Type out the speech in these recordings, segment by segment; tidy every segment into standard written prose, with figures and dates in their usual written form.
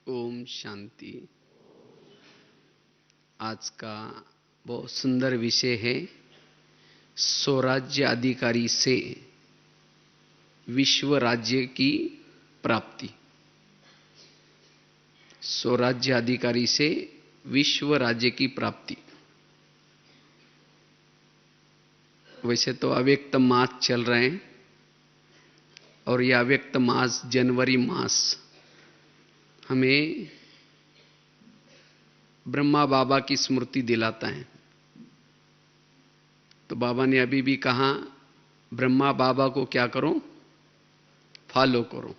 ओम शांति। आज का बहुत सुंदर विषय है स्वराज्य अधिकारी से विश्व राज्य की प्राप्ति। स्वराज्य अधिकारी से विश्व राज्य की प्राप्ति। वैसे तो अव्यक्त मास चल रहे हैं और यह अव्यक्त मास जनवरी मास हमें ब्रह्मा बाबा की स्मृति दिलाता है। तो बाबा ने अभी भी कहा ब्रह्मा बाबा को क्या करो, फॉलो करो।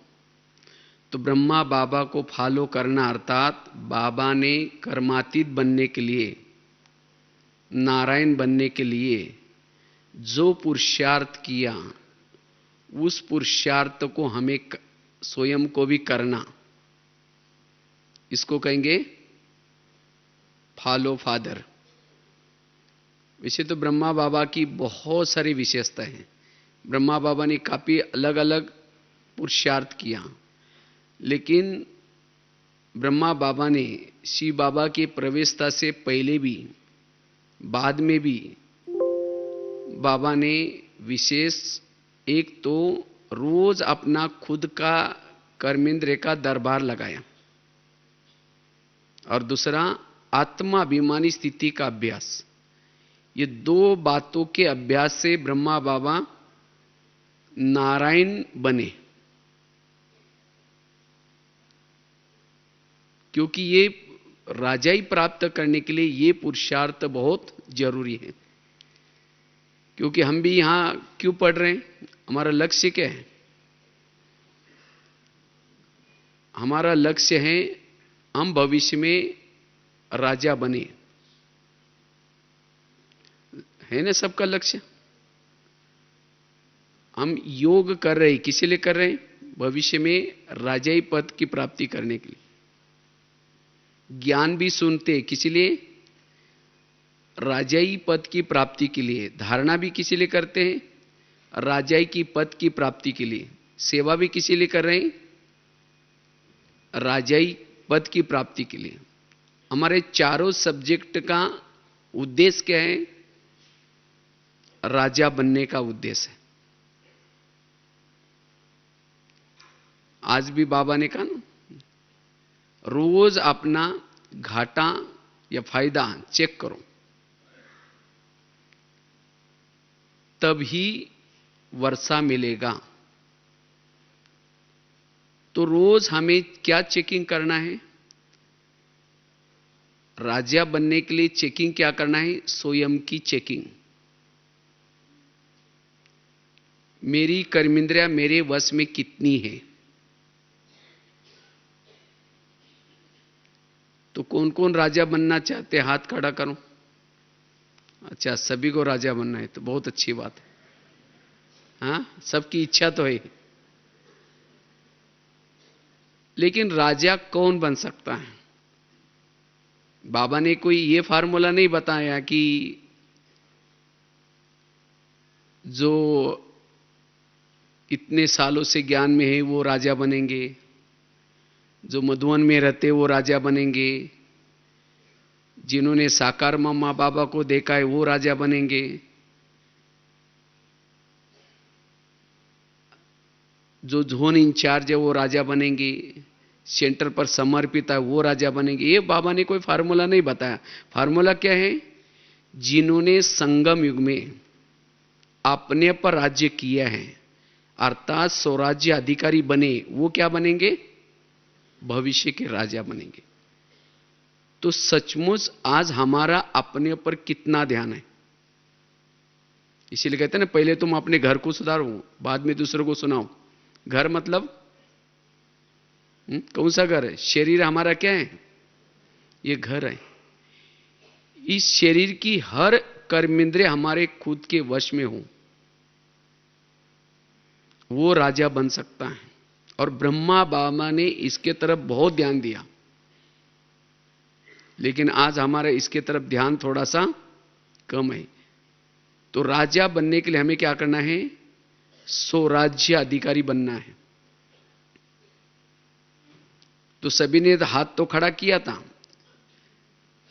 तो ब्रह्मा बाबा को फॉलो करना अर्थात बाबा ने कर्मातीत बनने के लिए, नारायण बनने के लिए जो पुरुषार्थ किया उस पुरुषार्थ को हमें स्वयं को भी करना, इसको कहेंगे फॉलो फादर। वैसे तो ब्रह्मा बाबा की बहुत सारी विशेषताएं हैं। ब्रह्मा बाबा ने काफी अलग अलग पुरुषार्थ किया, लेकिन ब्रह्मा बाबा ने शिव बाबा की प्रवेशता से पहले भी बाद में भी बाबा ने विशेष एक तो रोज अपना खुद का कर्मेंद्र का दरबार लगाया और दूसरा आत्माभिमानी स्थिति का अभ्यास। ये दो बातों के अभ्यास से ब्रह्मा बाबा नारायण बने, क्योंकि ये राजाई प्राप्त करने के लिए ये पुरुषार्थ बहुत जरूरी है। क्योंकि हम भी यहां क्यों पढ़ रहे हैं, हमारा लक्ष्य क्या है? हमारा लक्ष्य है हम भविष्य में राजा बने, है ना सबका लक्ष्य। हम योग कर रहे हैं, किसी लिए कर रहे हैं? भविष्य में राजाई पद की प्राप्ति करने के लिए। ज्ञान भी सुनते किसी लिए? राजाई पद की प्राप्ति के लिए। धारणा भी किसी लिए करते हैं? राजाई की पद की प्राप्ति के लिए। सेवा भी किसी लिए कर रहे हैं? राजाई पद की प्राप्ति के लिए। हमारे चारों सब्जेक्ट का उद्देश्य क्या है? राजा बनने का उद्देश्य है। आज भी बाबा ने कहा ना, रोज अपना घाटा या फायदा चेक करो, तभी वर्षा मिलेगा। तो रोज हमें क्या चेकिंग करना है? राजा बनने के लिए चेकिंग क्या करना है? स्वयं की चेकिंग। मेरी कर्मेंद्रियां मेरे वश में कितनी है? तो कौन कौन राजा बनना चाहते हैं? हाथ खड़ा करो। अच्छा, सभी को राजा बनना है, तो बहुत अच्छी बात है। हाँ, सबकी इच्छा तो है, लेकिन राजा कौन बन सकता है? बाबा ने कोई ये फार्मूला नहीं बताया कि जो इतने सालों से ज्ञान में है वो राजा बनेंगे, जो मधुवन में रहते वो राजा बनेंगे, जिन्होंने साकार माँ बाबा को देखा है वो राजा बनेंगे, जो जोन इंचार्ज है वो राजा बनेंगे, सेंटर पर समर्पित है वो राजा बनेंगे। ये बाबा ने कोई फार्मूला नहीं बताया। फार्मूला क्या है? जिन्होंने संगम युग में अपने पर राज्य किया है, अर्थात स्वराज्य अधिकारी बने, वो क्या बनेंगे? भविष्य के राजा बनेंगे। तो सचमुच आज हमारा अपने पर कितना ध्यान है? इसीलिए कहते हैं ना, पहले तुम अपने घर को सुधारो, बाद में दूसरों को सुनाओ। घर मतलब कौन सा घर है? शरीर हमारा क्या है? ये घर है। इस शरीर की हर कर्मेंद्रिय हमारे खुद के वश में हो, वो राजा बन सकता है। और ब्रह्मा बाबा ने इसके तरफ बहुत ध्यान दिया, लेकिन आज हमारा इसके तरफ ध्यान थोड़ा सा कम है। तो राजा बनने के लिए हमें क्या करना है? स्वराज्य अधिकारी बनना है। तो सभी ने हाथ तो खड़ा किया था।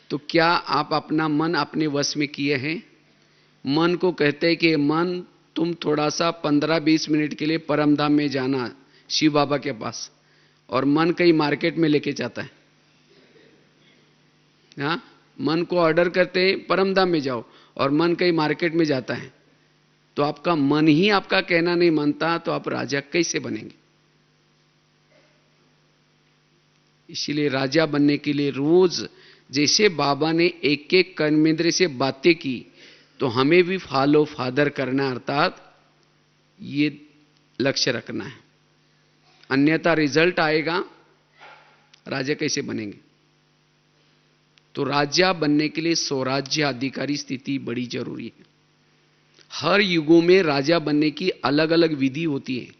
तो क्या आप अपना मन अपने वश में किए हैं? मन को कहते हैं कि मन तुम थोड़ा सा 15-20 मिनट के लिए परमधाम में जाना, शिव बाबा के पास, और मन कहीं मार्केट में लेके जाता है। हाँ, मन को ऑर्डर करते हैं परमधाम में जाओ, और मन कहीं मार्केट में जाता है। तो आपका मन ही आपका कहना नहीं मानता, तो आप राजा कैसे बनेंगे? इसीलिए राजा बनने के लिए रोज जैसे बाबा ने एक एक कर्मेंद्र से बातें की, तो हमें भी फॉलो फादर करना, अर्थात ये लक्ष्य रखना है। अन्यथा रिजल्ट आएगा, राजा कैसे बनेंगे? तो राजा बनने के लिए स्वराज्य अधिकारी स्थिति बड़ी जरूरी है। हर युगों में राजा बनने की अलग अलग विधि होती है।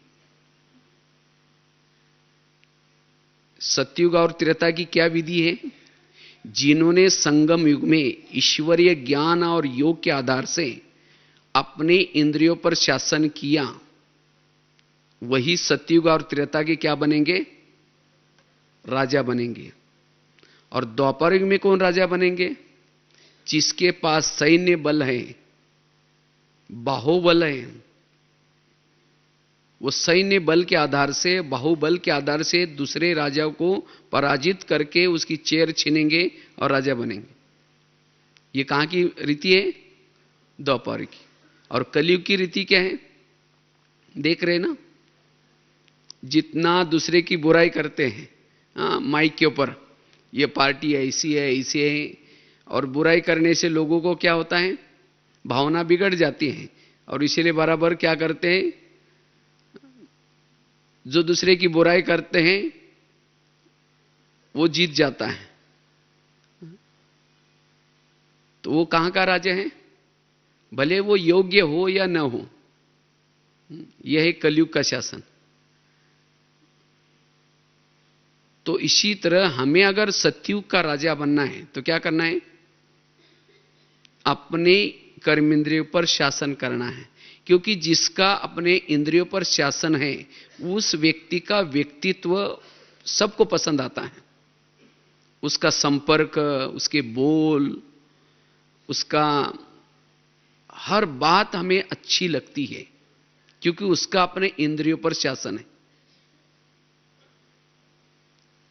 सतयुग और त्रेता की क्या विधि है? जिन्होंने संगम युग में ईश्वरीय ज्ञान और योग के आधार से अपने इंद्रियों पर शासन किया, वही सतयुग और त्रेता के क्या बनेंगे? राजा बनेंगे। और द्वापर युग में कौन राजा बनेंगे? जिसके पास सैन्य बल है, बाहुबल है, वो सैन्य बल के आधार से, बाहुबल के आधार से दूसरे राजाओं को पराजित करके उसकी चेयर छीनेंगे और राजा बनेंगे। ये कहां की रीति है? द्वापर की। और कलयुग की रीति क्या है? देख रहे ना, जितना दूसरे की बुराई करते हैं, माइक के ऊपर, ये पार्टी ऐसी है, ऐसी है, और बुराई करने से लोगों को क्या होता है? भावना बिगड़ जाती है। और इसीलिए बराबर क्या करते हैं? जो दूसरे की बुराई करते हैं वो जीत जाता है। तो वो कहां का राजा है? भले वो योग्य हो या न हो, यह है कलयुग का शासन। तो इसी तरह हमें अगर सतयुग का राजा बनना है तो क्या करना है? अपने कर्मेंद्रियों पर शासन करना है। क्योंकि जिसका अपने इंद्रियों पर शासन है, उस व्यक्ति का व्यक्तित्व सबको पसंद आता है। उसका संपर्क, उसके बोल, उसका हर बात हमें अच्छी लगती है, क्योंकि उसका अपने इंद्रियों पर शासन है।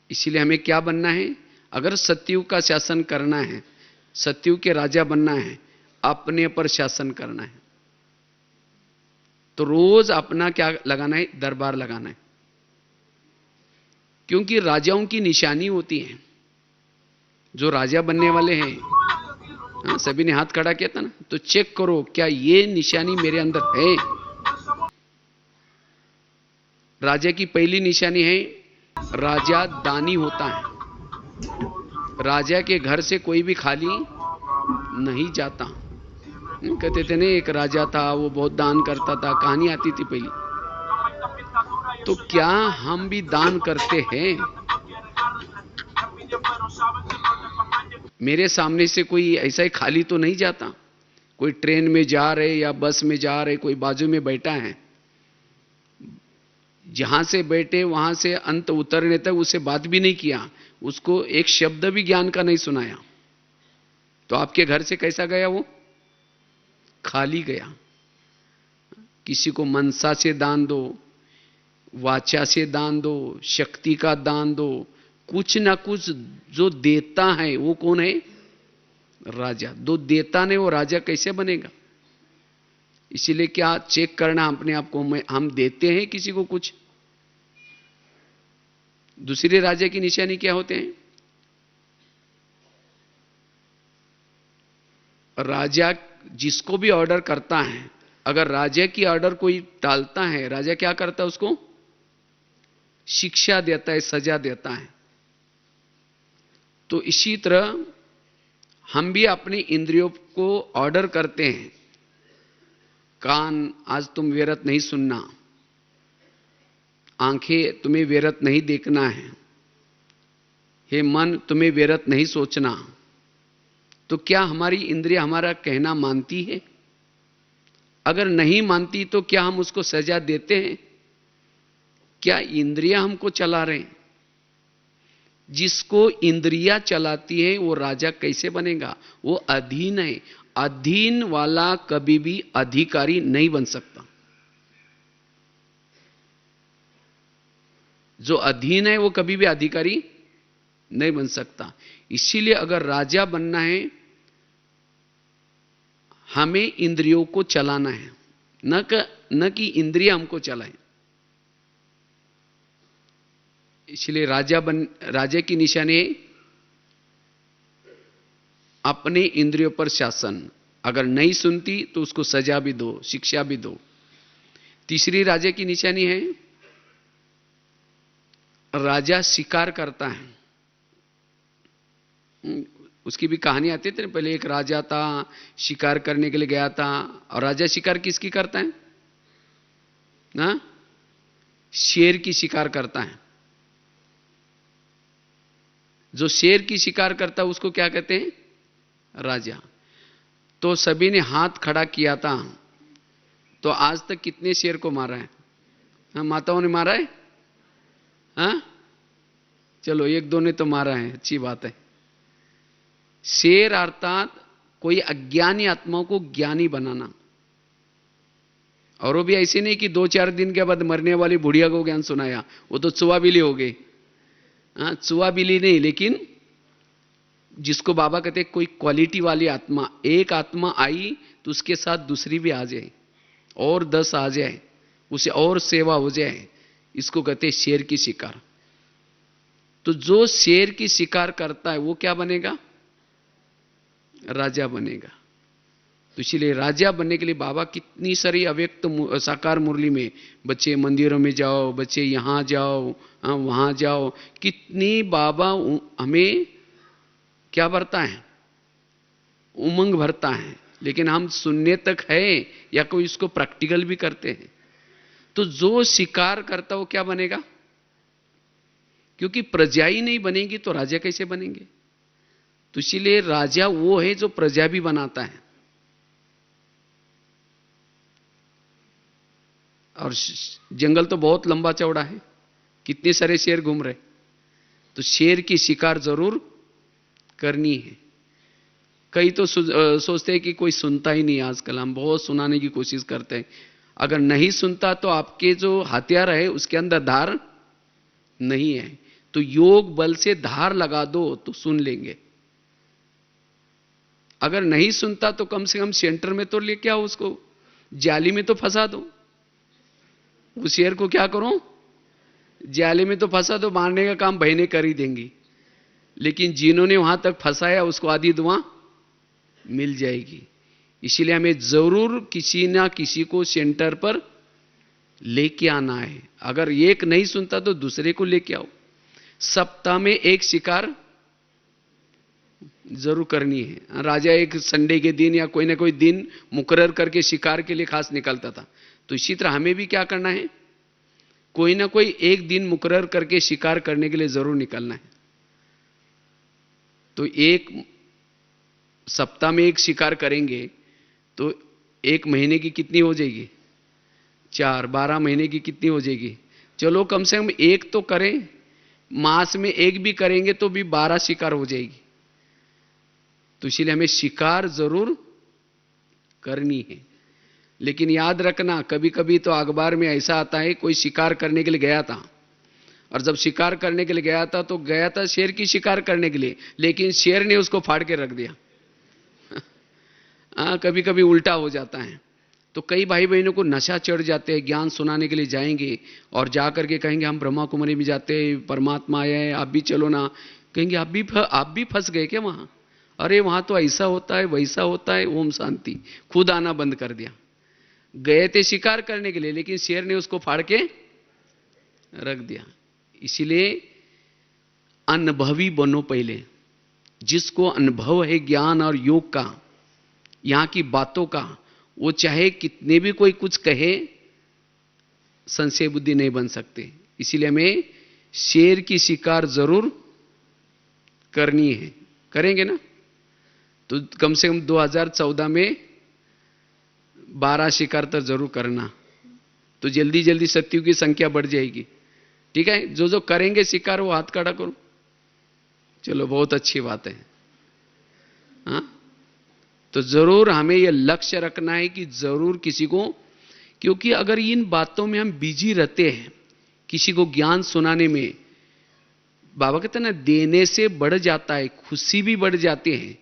इसीलिए हमें क्या बनना है? अगर सतयुग का शासन करना है, सतयुग के राजा बनना है, अपने पर शासन करना है, तो रोज अपना क्या लगाना है? दरबार लगाना है। क्योंकि राजाओं की निशानी होती है। जो राजा बनने वाले हैं, सभी ने हाथ खड़ा किया था ना, तो चेक करो क्या ये निशानी मेरे अंदर है। राजा की पहली निशानी है, राजा दानी होता है। राजा के घर से कोई भी खाली नहीं जाता। कहते थे ना, एक राजा था, वो बहुत दान करता था, कहानी आती थी पहली। तो क्या हम भी दान करते हैं? मेरे सामने से कोई ऐसा ही खाली तो नहीं जाता। कोई ट्रेन में जा रहे या बस में जा रहे, कोई बाजू में बैठा है, जहां से बैठे वहां से अंत उतरने तक उससे बात भी नहीं किया, उसको एक शब्द भी ज्ञान का नहीं सुनाया, तो आपके घर से कैसा गया? वो खाली गया। किसी को मनसा से दान दो, वाचा से दान दो, शक्ति का दान दो, कुछ ना कुछ जो देता है वो कौन है? राजा। जो देता नहीं वो राजा कैसे बनेगा? इसीलिए क्या चेक करना अपने आप को, हम देते हैं किसी को कुछ? दूसरे राजा की निशानी क्या होते हैं? राजा जिसको भी ऑर्डर करता है, अगर राजा की ऑर्डर कोई टालता है, राजा क्या करता है? उसको शिक्षा देता है, सजा देता है। तो इसी तरह हम भी अपनी इंद्रियों को ऑर्डर करते हैं। कान, आज तुम व्यर्थ नहीं सुनना, आंखें, तुम्हें व्यर्थ नहीं देखना है, हे मन, तुम्हें व्यर्थ नहीं सोचना। तो क्या हमारी इंद्रिय हमारा कहना मानती है? अगर नहीं मानती तो क्या हम उसको सजा देते हैं? क्या इंद्रियां हमको चला रहे हैं? जिसको इंद्रियां चलाती है वो राजा कैसे बनेगा? वो अधीन है। अधीन वाला कभी भी अधिकारी नहीं बन सकता। जो अधीन है वो कभी भी अधिकारी नहीं बन सकता। इसीलिए अगर राजा बनना है, हमें इंद्रियों को चलाना है, न कि इंद्रियां हमको चलाएं। इसलिए राजा की निशानी है अपने इंद्रियों पर शासन। अगर नहीं सुनती तो उसको सजा भी दो, शिक्षा भी दो। तीसरी राजा की निशानी है, राजा शिकार करता है। उसकी भी कहानी आती थी ना, पहले एक राजा था, शिकार करने के लिए गया था। और राजा शिकार किसकी करता है ना? शेर की शिकार करता है। जो शेर की शिकार करता है उसको क्या कहते हैं? राजा। तो सभी ने हाथ खड़ा किया था। तो आज तक कितने शेर को मारा है? हाँ, माताओं ने मारा है। हाँ, चलो एक दो ने तो मारा है, अच्छी बात है। शेर अर्थात कोई अज्ञानी आत्माओं को ज्ञानी बनाना। और वो भी ऐसे नहीं कि 2-4 दिन के बाद मरने वाली बुढ़िया को ज्ञान सुनाया, वो तो चुआ बिली हो गई। हाँ, चुआ बिली नहीं, लेकिन जिसको बाबा कहते हैं कोई क्वालिटी वाली आत्मा। एक आत्मा आई तो उसके साथ दूसरी भी आ जाए, और 10 आ जाए, उसे और सेवा हो जाए। इसको कहते हैं शेर की शिकार। तो जो शेर की शिकार करता है वो क्या बनेगा? राजा बनेगा। तो इसलिए राजा बनने के लिए बाबा कितनी सारी अव्यक्त साकार मुरली में, बच्चे मंदिरों में जाओ, बच्चे यहां जाओ, वहां जाओ, कितनी बाबा हमें क्या भरता है? उमंग भरता है। लेकिन हम सुनने तक है या कोई इसको प्रैक्टिकल भी करते हैं? तो जो शिकार करता वो क्या बनेगा? क्योंकि प्रजा ही नहीं बनेगी तो राजा कैसे बनेंगे? तो इसीलिए राजा वो है जो प्रजा भी बनाता है। और जंगल तो बहुत लंबा चौड़ा है, कितने सारे शेर घूम रहे। तो शेर की शिकार जरूर करनी है। कई तो सोचते हैं कि कोई सुनता ही नहीं। आजकल हम बहुत सुनाने की कोशिश करते हैं। अगर नहीं सुनता तो आपके जो हथियार है उसके अंदर धार नहीं है, तो योग बल से धार लगा दो तो सुन लेंगे। अगर नहीं सुनता तो कम से कम सेंटर में तो लेके आओ, उसको जाली में तो फंसा दो। उस शेर को क्या करो? जाली में तो फंसा दो, मारने का काम बहनें कर ही देंगी। लेकिन जिन्होंने वहां तक फंसाया उसको आधी दुआ मिल जाएगी। इसीलिए हमें जरूर किसी ना किसी को सेंटर पर लेके आना है। अगर एक नहीं सुनता तो दूसरे को लेके आओ। सप्ताह में एक शिकार जरूर करनी है। राजा एक संडे के दिन या कोई ना कोई दिन मुकर्रर करके शिकार के लिए खास निकलता था। तो इसी तरह हमें भी क्या करना है? कोई ना कोई एक दिन मुकर्रर करके शिकार करने के लिए जरूर निकलना है। तो एक सप्ताह में एक शिकार करेंगे तो 1 महीने की कितनी हो जाएगी? 4, 12 महीने की कितनी हो जाएगी? चलो कम से कम एक तो करें। मास में एक भी करेंगे तो भी 12 शिकार हो जाएगी। तो इसीलिए हमें शिकार जरूर करनी है। लेकिन याद रखना, कभी कभी तो अखबार में ऐसा आता है कोई शिकार करने के लिए गया था, और जब शिकार करने के लिए गया था तो गया था शेर की शिकार करने के लिए, लेकिन शेर ने उसको फाड़ के रख दिया। कभी कभी उल्टा हो जाता है। तो कई भाई बहनों को नशा चढ़ जाते हैं, ज्ञान सुनाने के लिए जाएंगे और जा करके कहेंगे हम ब्रह्मा कुमारी में जाते हैं, परमात्मा आया है, आप भी चलो ना। कहेंगे आप भी फंस गए क्या वहां? अरे वहां तो ऐसा होता है, वैसा होता है। ओम शांति। खुद आना बंद कर दिया। गए थे शिकार करने के लिए, लेकिन शेर ने उसको फाड़ के रख दिया। इसीलिए अनुभवी बनो पहले। जिसको अनुभव है ज्ञान और योग का, यहां की बातों का, वो चाहे कितने भी कोई कुछ कहे, संशय बुद्धि नहीं बन सकते। इसीलिए हमें शेर की शिकार जरूर करनी है। करेंगे ना? तो कम से कम 2014 में 12 शिकार तो जरूर करना। तो जल्दी जल्दी सत्यों की संख्या बढ़ जाएगी। ठीक है? जो जो करेंगे शिकार वो हाथ खड़ा करो। चलो बहुत अच्छी बात है। हाँ, तो जरूर हमें यह लक्ष्य रखना है कि जरूर किसी को, क्योंकि अगर इन बातों में हम बिजी रहते हैं, किसी को ज्ञान सुनाने में, बाबा कहते हैं ना, देने से बढ़ जाता है, खुशी भी बढ़ जाती है।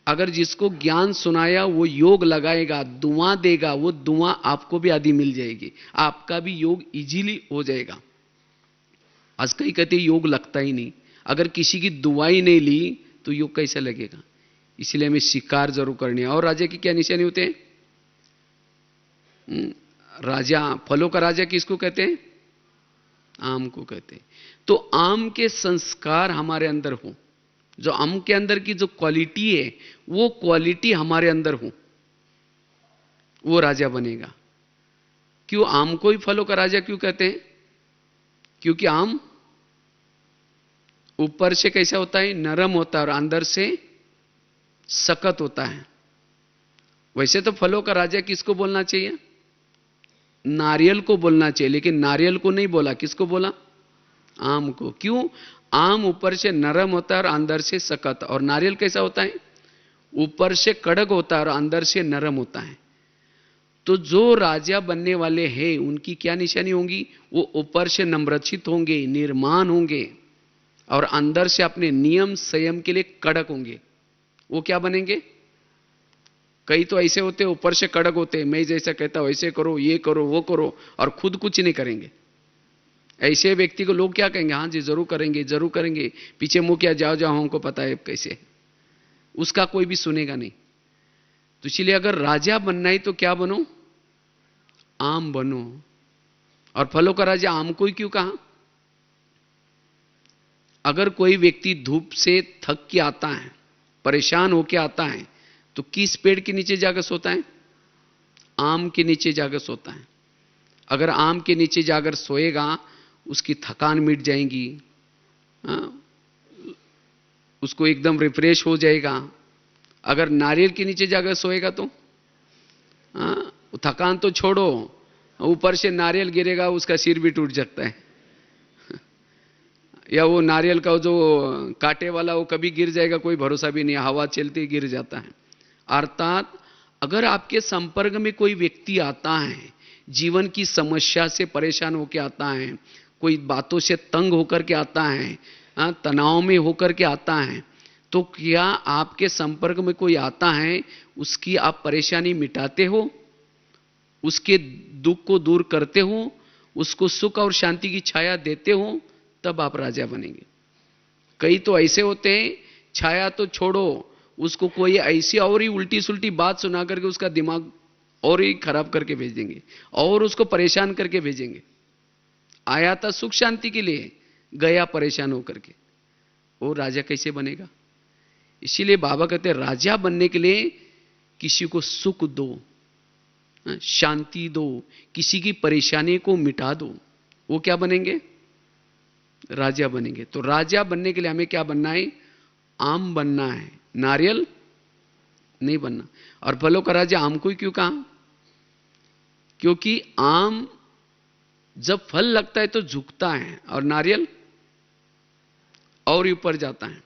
अगर जिसको ज्ञान सुनाया वो योग लगाएगा, दुआ देगा, वो दुआ आपको भी आदि मिल जाएगी, आपका भी योग इजीली हो जाएगा। आज कई कहते योग लगता ही नहीं, अगर किसी की दुआ ही नहीं ली तो योग कैसे लगेगा। इसलिए हमें शिकार जरूर करनी है। और राजा की क्या निशानी होते हैं? राजा, फलों का राजा किसको कहते हैं? आम को कहते हैं। तो आम के संस्कार हमारे अंदर हो, जो आम के अंदर की जो क्वालिटी है वो क्वालिटी हमारे अंदर हो, वो राजा बनेगा। क्यों आम को ही फलों का राजा क्यों कहते हैं? क्योंकि आम ऊपर से कैसा होता है? नरम होता है, और अंदर से सख्त होता है। वैसे तो फलों का राजा किसको बोलना चाहिए? नारियल को बोलना चाहिए, लेकिन नारियल को नहीं बोला, किसको बोला? आम को। क्यों? आम ऊपर से नरम होता है और अंदर से सख्त, और नारियल कैसा होता है? ऊपर से कड़क होता है और अंदर से नरम होता है। तो जो राजा बनने वाले हैं उनकी क्या निशानी होंगी? वो ऊपर से नम्रचित होंगे, निर्माण होंगे, और अंदर से अपने नियम संयम के लिए कड़क होंगे। वो क्या बनेंगे? कई तो ऐसे होते, ऊपर से कड़क होते, मैं जैसा कहता हूं वैसे करो, ये करो, वो करो, और खुद कुछ नहीं करेंगे। ऐसे व्यक्ति को लोग क्या कहेंगे? हाँ जी जरूर करेंगे, जरूर करेंगे, पीछे मुंह क्या, जाओ जाओ, हमको पता है कैसे। उसका कोई भी सुनेगा नहीं। तो इसलिए अगर राजा बनना है तो क्या बनो? आम बनो। और फलों का राजा आम को ही क्यों कहा? अगर कोई व्यक्ति धूप से थक के आता है, परेशान होके आता है, तो किस पेड़ के नीचे जाकर सोता है? आम के नीचे जाकर सोता है। अगर आम के नीचे जाकर सोएगा उसकी थकान मिट जाएगी, उसको एकदम रिफ्रेश हो जाएगा। अगर नारियल के नीचे जाकर सोएगा तो थकान तो छोड़ो, ऊपर से नारियल गिरेगा उसका सिर भी टूट जाता है। या वो नारियल का जो कांटे वाला वो कभी गिर जाएगा, कोई भरोसा भी नहीं, हवा चलती ही गिर जाता है। अर्थात अगर आपके संपर्क में कोई व्यक्ति आता है, जीवन की समस्या से परेशान होकर आता है, कोई बातों से तंग होकर के आता है, तनाव में होकर के आता है, तो क्या आपके संपर्क में कोई आता है, उसकी आप परेशानी मिटाते हो, उसके दुख को दूर करते हो, उसको सुख और शांति की छाया देते हो, तब आप राजा बनेंगे। कई तो ऐसे होते हैं, छाया तो छोड़ो, उसको कोई ऐसी और ही उल्टी सुल्टी बात सुना करके उसका दिमाग और ही खराब करके भेज देंगे, और उसको परेशान करके भेजेंगे। आया था सुख शांति के लिए, गया परेशान होकर के, वो राजा कैसे बनेगा? इसीलिए बाबा कहते हैं राजा बनने के लिए किसी को सुख दो, शांति दो, किसी की परेशानी को मिटा दो, वो क्या बनेंगे? राजा बनेंगे। तो राजा बनने के लिए हमें क्या बनना है? आम बनना है, नारियल नहीं बनना। और फलों का राजा आम को ही क्यों कहा? क्योंकि आम जब फल लगता है तो झुकता है, और नारियल और ऊपर जाता है।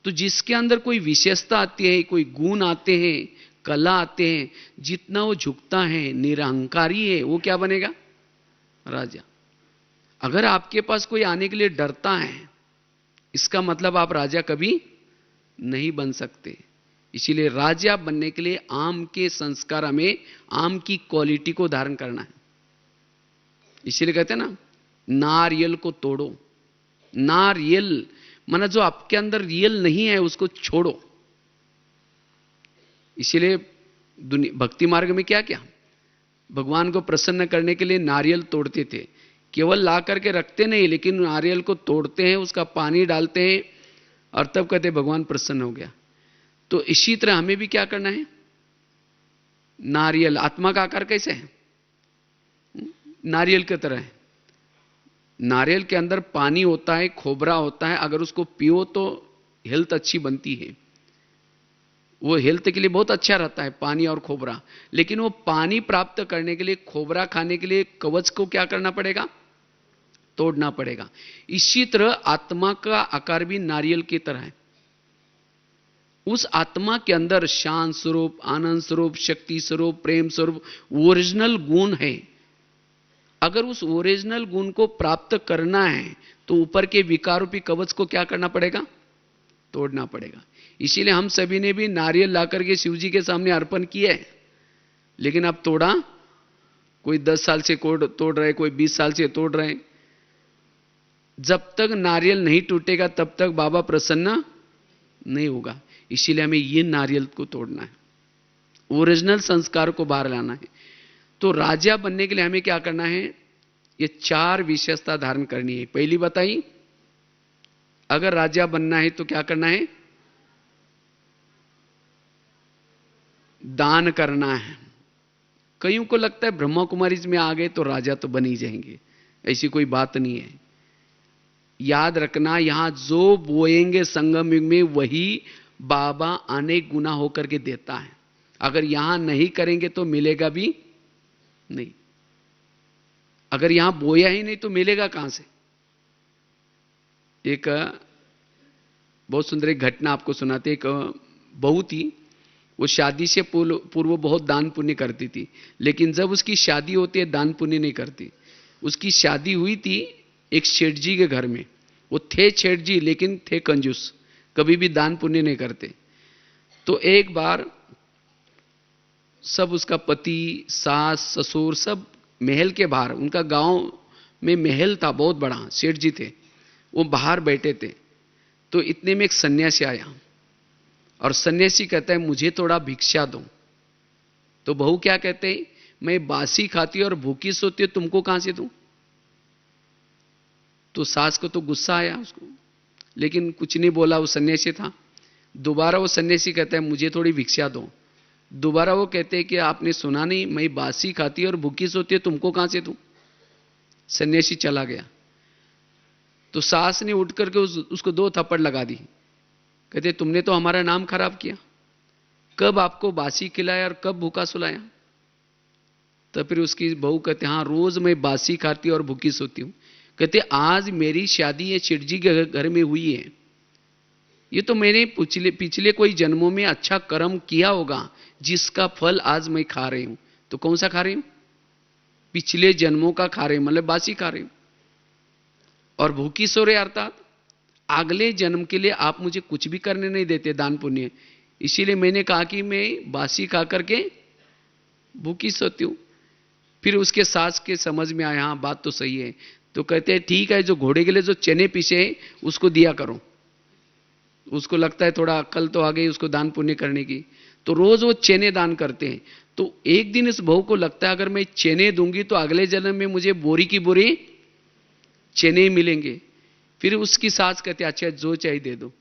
तो जिसके अंदर कोई विशेषता आती है, कोई गुण आते हैं, कला आते हैं, जितना वो झुकता है, निरहंकारी है, वो क्या बनेगा? राजा। अगर आपके पास कोई आने के लिए डरता है, इसका मतलब आप राजा कभी नहीं बन सकते। इसीलिए राजा बनने के लिए आम के संस्कार, हमें आम की क्वालिटी को धारण करना है। इसीलिए कहते हैं ना, नारियल को तोड़ो। नारियल माना जो आपके अंदर रियल नहीं है उसको छोड़ो। इसीलिए भक्ति मार्ग में क्या क्या भगवान को प्रसन्न करने के लिए नारियल तोड़ते थे। केवल ला करके रखते नहीं, लेकिन नारियल को तोड़ते हैं, उसका पानी डालते हैं, और तब कहते भगवान प्रसन्न हो गया। तो इसी तरह हमें भी क्या करना है? नारियल, आत्मा का आकार कैसे है? नारियल की तरह है। नारियल के अंदर पानी होता है, खोबरा होता है, अगर उसको पियो तो हेल्थ अच्छी बनती है, वो हेल्थ के लिए बहुत अच्छा रहता है पानी और खोबरा। लेकिन वो पानी प्राप्त करने के लिए, खोबरा खाने के लिए कवच को क्या करना पड़ेगा? तोड़ना पड़ेगा। इसी तरह आत्मा का आकार भी नारियल की तरह है। उस आत्मा के अंदर शांत स्वरूप, आनंद स्वरूप, शक्ति स्वरूप, प्रेम स्वरूप ओरिजिनल गुण है। अगर उस ओरिजिनल गुण को प्राप्त करना है तो ऊपर के विकारूपी कवच को क्या करना पड़ेगा? तोड़ना पड़ेगा। इसीलिए हम सभी ने भी नारियल ला करके शिव जी के सामने अर्पण किया है, लेकिन अब तोड़ा, कोई 10 साल से तोड़ रहे, कोई 20 साल से तोड़ रहे। जब तक नारियल नहीं टूटेगा तब तक बाबा प्रसन्न नहीं होगा। इसीलिए हमें ये नारियल को तोड़ना है, ओरिजिनल संस्कार को बाहर लाना है। तो राजा बनने के लिए हमें क्या करना है? ये 4 विशेषता धारण करनी है। पहली बताई, अगर राजा बनना है तो क्या करना है? दान करना है। कईयों को लगता है ब्रह्मा कुमारी में आ गए तो राजा तो बन ही जाएंगे, ऐसी कोई बात नहीं है। याद रखना, यहां जो बोएंगे संगम युग में वही बाबा अनेक गुना होकर के देता है। अगर यहां नहीं करेंगे तो मिलेगा भी नहीं। अगर यहां बोया ही नहीं तो मिलेगा कहां से? एक बहुत सुंदर एक घटना आपको सुनाते। एक बहू थी, वो शादी से पूर्व बहुत दान पुण्य करती थी, लेकिन जब उसकी शादी होती है दान पुण्य नहीं करती। उसकी शादी हुई थी एक सेठ जी के घर में। वो थे सेठ जी लेकिन थे कंजूस, कभी भी दान पुण्य नहीं करते। तो एक बार सब, उसका पति, सास, ससुर सब महल के बाहर, उनका गांव में महल था बहुत बड़ा, सेठ जी थे, वो बाहर बैठे थे। तो इतने में एक सन्यासी आया और सन्यासी कहता है मुझे थोड़ा भिक्षा दो। तो बहू क्या कहते हैं, मैं बासी खाती और भूखी सोती हूं, तुमको कहां से दूं? तो सास को तो गुस्सा आया उसको, लेकिन कुछ नहीं बोला, वो सन्यासी था। दोबारा वो सन्यासी कहता है मुझे थोड़ी भिक्षा दो। दोबारा वो कहते हैं कि आपने सुना नहीं, मैं बासी खाती और भूखी सोती है, तुमको कहां से दूं? सन्यासी चला गया। तो सास ने उठ करके उसको 2 थप्पड़ लगा दी। कहते तुमने तो हमारा नाम खराब किया, कब आपको बासी खिलाया और कब भूखा सुलाया? तो फिर उसकी बहू कहते हाँ, रोज मैं बासी खाती और भूखी सोती हूं। कहते आज मेरी शादी ये सेठ जी के घर में हुई है, ये तो मैंने पिछले कोई जन्मों में अच्छा कर्म किया होगा जिसका फल आज मैं खा रही हूं। तो कौन सा खा रही हूं? पिछले जन्मों का खा रही हूं, मतलब बासी खा रही हूं। और भूखी सो रहे अर्थात अगले जन्म के लिए आप मुझे कुछ भी करने नहीं देते दान पुण्य, इसीलिए मैंने कहा कि मैं बासी खा करके भूखी सोती हूं। फिर उसके सास के समझ में आया हाँ बात तो सही है। तो कहते हैं ठीक है, जो घोड़े के लिए जो चने पीसे उसको दिया करो। उसको लगता है थोड़ा अक्ल तो आ गई उसको दान पुण्य करने की, तो रोज वो चने दान करते हैं। तो एक दिन इस बहू को लगता है अगर मैं चने दूंगी तो अगले जन्म में मुझे बोरी की बोरी चने मिलेंगे। फिर उसकी सास कहते अच्छा जो चाहिए दे दो।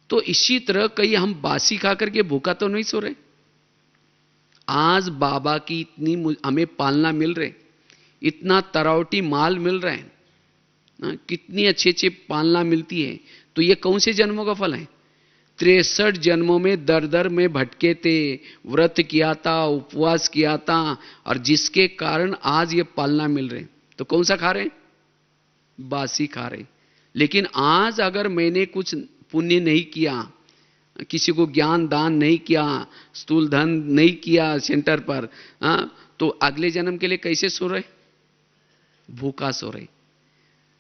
तो इसी तरह कहीं हम बासी खा करके भूखा तो नहीं सो रहे। आज बाबा की इतनी हमें पालना मिल रही, इतना तरावटी माल मिल रहा है, कितनी अच्छी अच्छी पालना मिलती है। तो ये कौन से जन्मों का फल है? 63 जन्मों में दर दर में भटके थे, व्रत किया था, उपवास किया था, और जिसके कारण आज ये पालना मिल रहे। तो कौन सा खा रहे? बासी खा रहे। लेकिन आज अगर मैंने कुछ पुण्य नहीं किया, किसी को ज्ञान दान नहीं किया, स्थूल धन नहीं किया सेंटर पर, तो अगले जन्म के लिए कैसे सो रहे? भूखा सो रहे।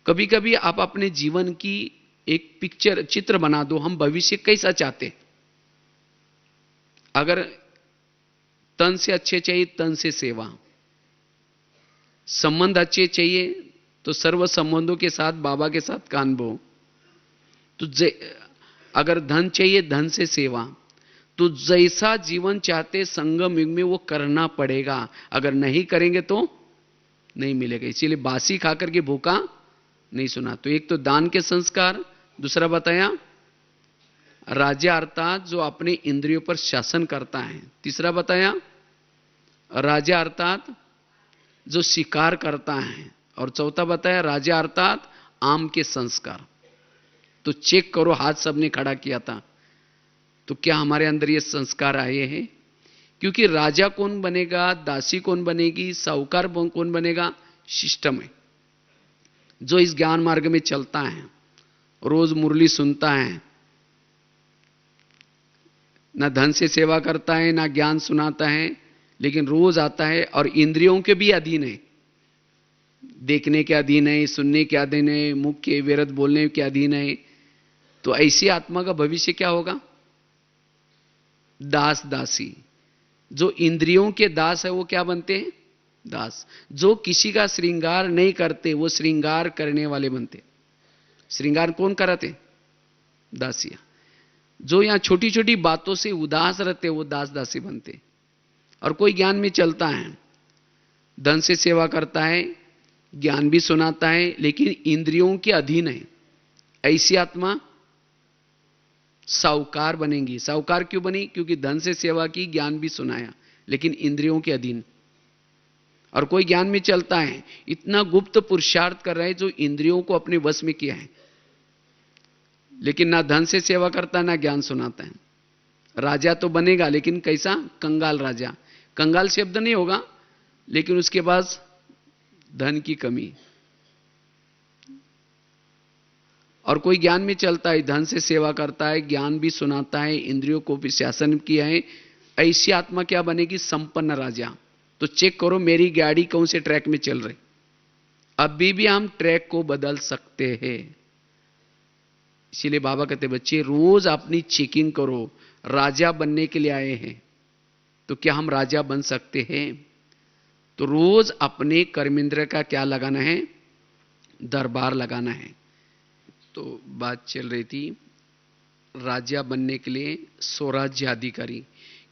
कभी कभी आप अपने जीवन की एक पिक्चर, चित्र बना दो, हम भविष्य कैसा चाहते। अगर तन से अच्छे चाहिए, तन से सेवा, संबंध अच्छे चाहिए तो सर्व संबंधों के साथ बाबा के साथ का अनुभव। तो अगर धन चाहिए, धन से सेवा। तो जैसा जीवन चाहते संगम युग में वो करना पड़ेगा, अगर नहीं करेंगे तो नहीं मिलेगा। इसीलिए बासी खाकर के भूखा नहीं सुना। तो एक तो दान के संस्कार, दूसरा बताया राजा अर्थात जो अपने इंद्रियों पर शासन करता है, तीसरा बताया राजा अर्थात जो शिकार करता है, और चौथा बताया राजा अर्थात आम के संस्कार। तो चेक करो, हाथ सबने खड़ा किया था, तो क्या हमारे अंदर ये संस्कार आए हैं? क्योंकि राजा कौन बनेगा, दासी कौन बनेगी, साहूकार कौन बनेगा, सिस्टम है। जो इस ज्ञान मार्ग में चलता है, रोज मुरली सुनता है, ना धन से सेवा करता है ना ज्ञान सुनाता है, लेकिन रोज आता है और इंद्रियों के भी अधीन है, देखने के अधीन है, सुनने के अधीन है, मुख के व्यर्थ बोलने के अधीन है, तो ऐसी आत्मा का भविष्य क्या होगा? दास दासी। जो इंद्रियों के दास है वो क्या बनते हैं? दास। जो किसी का श्रृंगार नहीं करते वो श्रृंगार करने वाले बनते। श्रृंगार कौन कराते? दासियां। जो यहां छोटी छोटी बातों से उदास रहते वो दास दासी बनते। और कोई ज्ञान में चलता है, धन से सेवा करता है, ज्ञान भी सुनाता है, लेकिन इंद्रियों के अधीन है, ऐसी आत्मा साहूकार बनेंगी। साहूकार क्यों बनी? क्योंकि धन से सेवा की, ज्ञान भी सुनाया, लेकिन इंद्रियों के अधीन। और कोई ज्ञान में चलता है, इतना गुप्त पुरुषार्थ कर रहा है जो इंद्रियों को अपने वश में किया है, लेकिन ना धन से सेवा करता ना ज्ञान सुनाता है। राजा तो बनेगा, लेकिन कैसा? कंगाल राजा। कंगाल शब्द नहीं होगा, लेकिन उसके पास धन की कमी। और कोई ज्ञान में चलता है, धन से सेवा करता है, ज्ञान भी सुनाता है, इंद्रियों को भी शासन किया है, ऐसी आत्मा क्या बनेगी? संपन्न राजा। तो चेक करो मेरी गाड़ी कौन से ट्रैक में चल रही। अभी भी हम ट्रैक को बदल सकते हैं। इसीलिए बाबा कहते बच्चे रोज अपनी चेकिंग करो। राजा बनने के लिए आए हैं, तो क्या हम राजा बन सकते हैं? तो रोज अपने कर्मेंद्र का क्या लगाना है? दरबार लगाना है। तो बात चल रही थी राजा बनने के लिए स्वराज्य अधिकारी,